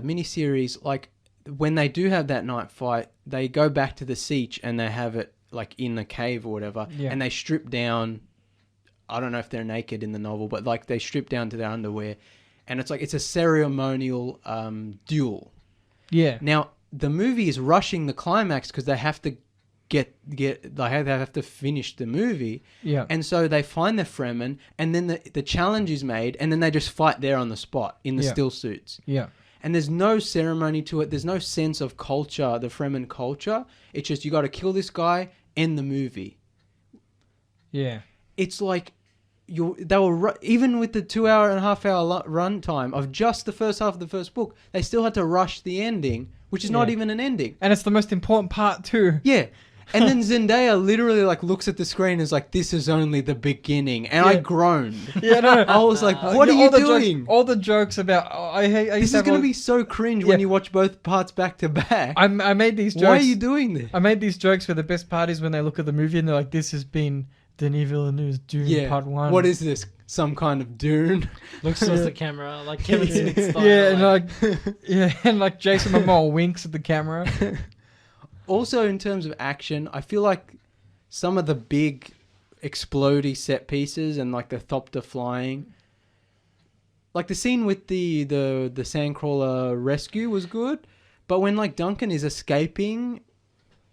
miniseries, like when they do have that night fight, they go back to the siege and they have it like in the cave or whatever, and they strip down. I don't know if they're naked in the novel, but like they strip down to their underwear, and it's like it's a ceremonial duel. Yeah. Now the movie is rushing the climax because they have to they have to finish the movie. Yeah. And so they find the Fremen, and then the challenge is made, and then they just fight there on the spot in the still suits. Yeah. And there's no ceremony to it. There's no sense of culture, the Fremen culture. It's just you got to kill this guy, end the movie. Yeah. It's like even with the 2.5 hour run time of just the first half of the first book, they still had to rush the ending, which is not even an ending. And it's the most important part too. Yeah. And then Zendaya literally like looks at the screen and is like, "This is only the beginning," and I groaned. Yeah, no. I was like, "What are you doing?" All the jokes about this is going to be so cringe when you watch both parts back to back. I made these jokes. Why are you doing this? I made these jokes where the best part is when they look at the movie and they're like, "This has been Denis Villeneuve's Dune Part 1." What is this? Some kind of Dune? Looks towards the camera like Kevin Smith style. Yeah, and like Jason Momoa winks at the camera. Also, in terms of action, I feel like some of the big explodey set pieces and like the thopter flying, like the scene with the sandcrawler rescue was good, but when like Duncan is escaping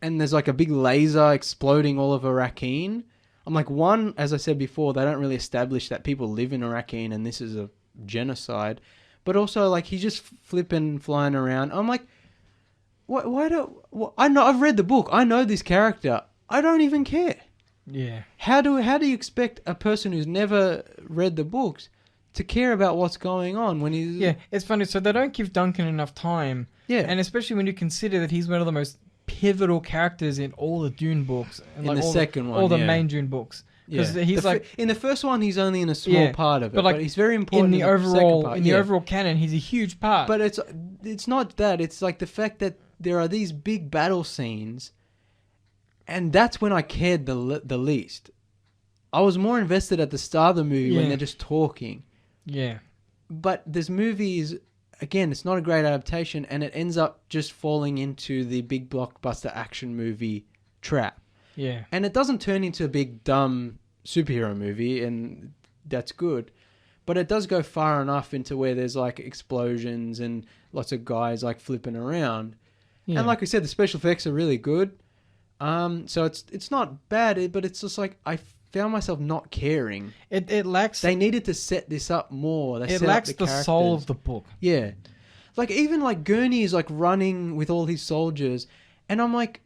and there's like a big laser exploding all over Arrakeen, I'm like, one, as I said before, they don't really establish that people live in Arrakeen and this is a genocide, but also like he's just flipping flying around. I'm like, I know, I've read the book. I know this character. I don't even care. Yeah. How do you expect a person who's never read the books to care about what's going on when he's... Yeah, it's funny. So they don't give Duncan enough time. Yeah. And especially when you consider that he's one of the most pivotal characters in all the Dune books. And in like all the main Dune books. Because he's in the first one, he's only in a small part of it, but he's very important in the overall canon. He's a huge part. But it's not that. It's like the fact that there are these big battle scenes, and that's when I cared the least. I was more invested at the start of the movie when they're just talking. Yeah. But this movie is, again, it's not a great adaptation, and it ends up just falling into the big blockbuster action movie trap. Yeah. And it doesn't turn into a big dumb superhero movie, and that's good. But it does go far enough into where there's like explosions and lots of guys like flipping around. Yeah. And like I said, the special effects are really good. So it's not bad, but it's just like I found myself not caring. It lacks. They needed to set this up more. It lacks the soul of the book. Yeah, like even like Gurney is like running with all his soldiers, and I'm like,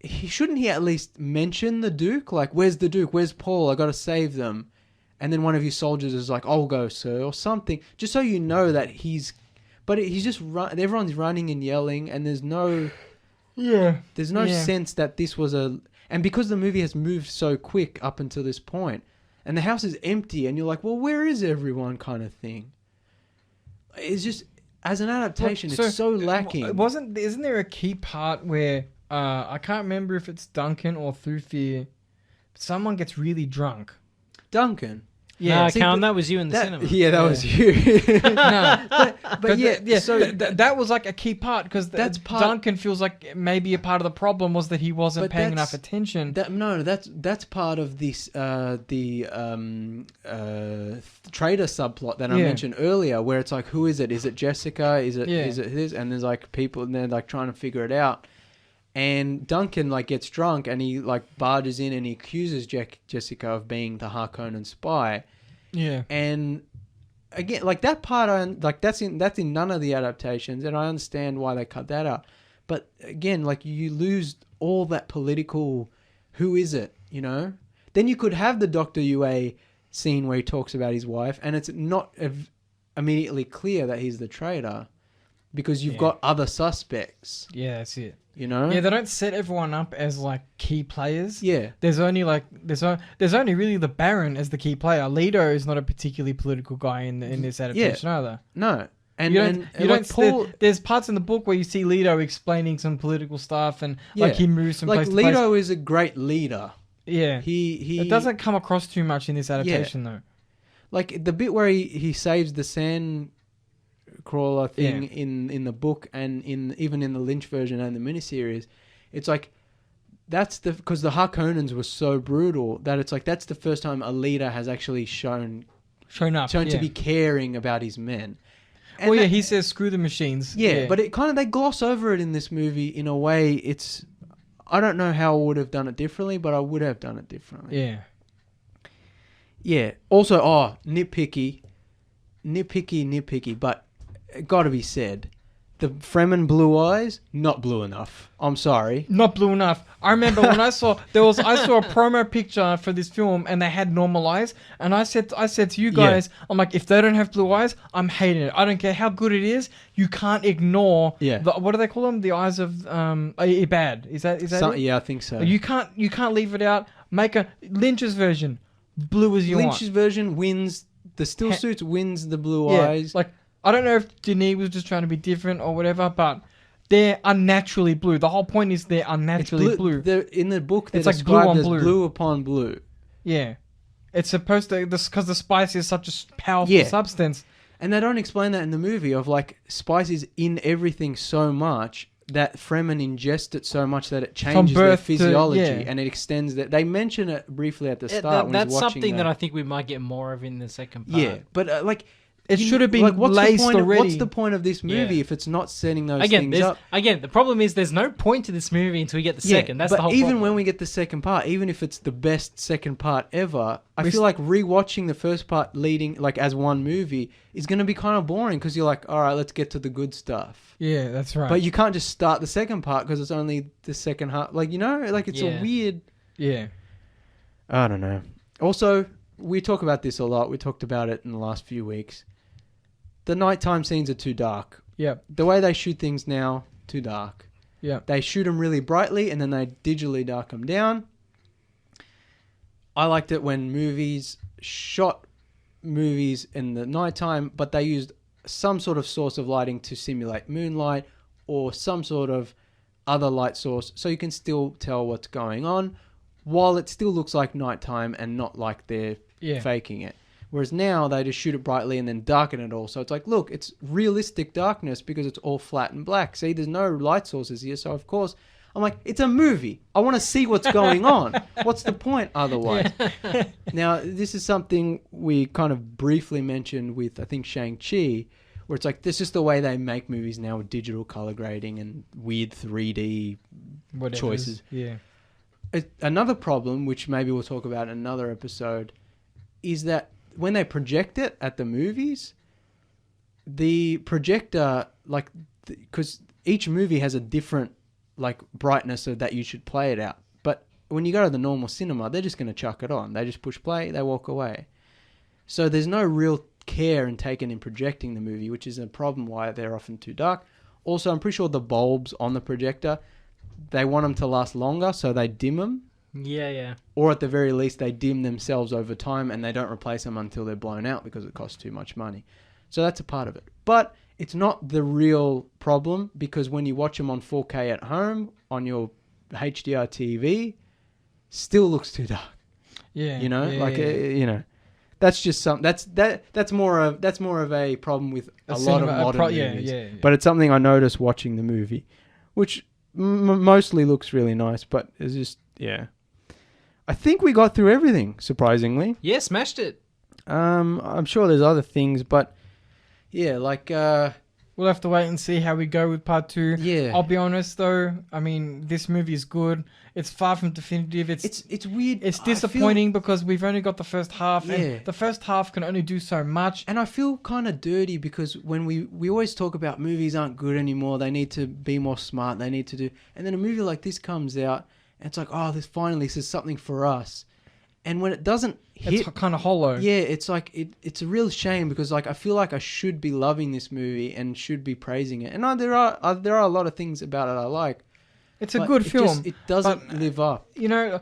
shouldn't he at least mention the Duke? Like, where's the Duke? Where's Paul? I got to save them. And then one of his soldiers is like, "I'll go, sir," or something, just so you know that he's. But he's just everyone's running and yelling, and there's no. Yeah. There's no sense that this was a. And because the movie has moved so quick up until this point, and the house is empty, and you're like, well, where is everyone, kind of thing. It's just as an adaptation, it's so lacking. Isn't there a key part where I can't remember if it's Duncan or Thufir, someone gets really drunk. Duncan. Yeah, Callum, that was you in the cinema. Yeah, that was you. No, but yeah. So that was like a key part because Duncan feels like maybe a part of the problem was that he wasn't paying enough attention. That's part of this the traitor subplot that I mentioned earlier, where it's like, who is it? Is it Jessica? Is it this? And there's like people, and they're like trying to figure it out. And Duncan like gets drunk and he like barges in and he accuses Jessica of being the Harkonnen spy. Yeah. And again, like that part, that's in none of the adaptations, and I understand why they cut that out. But again, like you lose all that political. Who is it? You know. Then you could have the Dr. Yue scene where he talks about his wife, and it's not immediately clear that he's the traitor, because you've got other suspects. Yeah, that's it. You know? Yeah, they don't set everyone up as like key players. Yeah. There's only really the Baron as the key player. Leto is not a particularly political guy in this adaptation either. No. And there's parts in the book where you see Leto explaining some political stuff and like he moves from place to place. Like Leto is a great leader. Yeah. He it doesn't come across too much in this adaptation though. Like the bit where he saves the sand crawler thing in the book and even in the Lynch version and the miniseries, it's like because the Harkonnens were so brutal that it's like that's the first time a leader has actually shown to be caring about his men. And he says screw the machines. Yeah, but it kind of they gloss over it in this movie in a way. I don't know how I would have done it differently, but I would have done it differently. Yeah. Yeah. Also, nitpicky, but it got to be said, the Fremen blue eyes, not blue enough. I'm sorry. Not blue enough. I remember when I saw a promo picture for this film and they had normal eyes, and I said to you guys, I'm like, if they don't have blue eyes, I'm hating it. I don't care how good it is. You can't ignore what do they call them? The eyes of Ibad. Is that it? Yeah, I think so. You can't leave it out. Make a Lynch's version blue as you want. Lynch's version wins. The still suits wins the blue eyes. Like, I don't know if Denis was just trying to be different or whatever, but they're unnaturally blue. The whole point is they're unnaturally blue. In the book, they're it's like described as blue upon blue. Yeah. It's supposed to, because the spice is such a powerful substance. And they don't explain that in the movie of like spice is in everything so much that Fremen ingest it so much that it changes their physiology and it extends that. They mention it briefly at the start when that's something that I think we might get more of in the second part. Yeah, but like... It should have been laced already. What's the point of this movie if it's not setting those things up? Again, the problem is there's no point to this movie until we get the second. That's the whole problem. Even when we get the second part, even if it's the best second part ever, I feel like rewatching the first part leading, like as one movie, is going to be kind of boring because you're like, all right, let's get to the good stuff. Yeah, that's right. But you can't just start the second part because it's only the second half. Like, you know, like it's a weird... Yeah. I don't know. Also, we talk about this a lot. We talked about it in the last few weeks. The nighttime scenes are too dark. Yeah. The way they shoot things now, too dark. Yeah. They shoot them really brightly and then they digitally dark them down. I liked it when movies shot movies in the nighttime, but they used some sort of source of lighting to simulate moonlight or some sort of other light source so you can still tell what's going on while it still looks like nighttime and not like they're faking it. Whereas now they just shoot it brightly and then darken it all. So it's like, look, it's realistic darkness because it's all flat and black. See, there's no light sources here. So, of course, I'm like, it's a movie. I want to see what's going on. What's the point otherwise? Now, this is something we kind of briefly mentioned with, I think, Shang-Chi, where it's like, this is the way they make movies now with digital color grading and weird 3D choices. Yeah. Another problem, which maybe we'll talk about in another episode, is that when they project it at the movies, the projector, like, because each movie has a different, like, brightness of that you should play it out. But when you go to the normal cinema, they're just going to chuck it on. They just push play, they walk away. So there's no real care in taken in projecting the movie, which is a problem why they're often too dark. Also, I'm pretty sure the bulbs on the projector, they want them to last longer, so they dim them. Yeah. Or at the very least, they dim themselves over time and they don't replace them until they're blown out because it costs too much money. So that's a part of it. But it's not the real problem, because when you watch them on 4K at home on your HDR TV, still looks too dark. Yeah. You know, yeah. you know, that's just something that's more of a problem with a lot of modern movies. Yeah. But it's something I noticed watching the movie, which mostly looks really nice, but it's just, yeah. I think we got through everything, surprisingly. Yeah, smashed it. I'm sure there's other things, but yeah, like we'll have to wait and see how we go with part 2. Yeah. I'll be honest though, I mean, this movie is good. It's far from definitive. It's weird. It's disappointing because we've only got the first half, Yeah. and the first half can only do so much. And I feel kind of dirty because when we always talk about movies aren't good anymore, they need to be more smart, they need to do, and then a movie like this comes out and it's like, oh, this is something for us. And when it doesn't hit, It's kind of hollow. yeah, it's like it's a real shame, because like I feel like I should be loving this movie and should be praising it. And there are a lot of things about it I like. It's a good film. It doesn't live up. You know,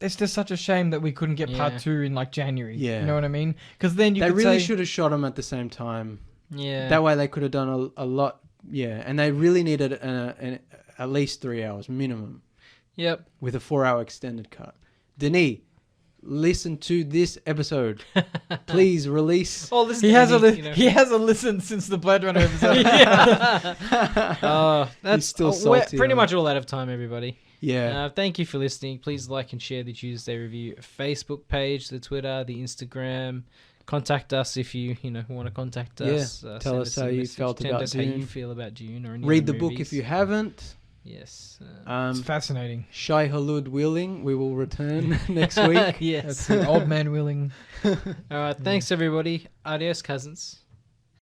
it's just such a shame that we couldn't get part 2 in like January. Yeah. You know what I mean? Because then They really should have shot them at the same time. Yeah. That way they could have done a lot. Yeah, and they really needed at least 3 hours minimum. Yep. With a 4-hour extended cut. Denis, listen to this episode. Please release. Oh, this He hasn't listened since the Blade Runner episode. That's still we're salty pretty on much all out of time, everybody. Yeah. Thank you for listening. Please like and share the Tuesday Review Facebook page, the Twitter, the Instagram. Contact us if you want to contact us. Tell us how you felt about us how you Dune. feel about Dune or any Read other the book movies. if you haven't. Yes. It's fascinating. Shai-Hulud willing, we will return next week. Yes. That's the old man willing. All right. Thanks, everybody. Adios, cousins.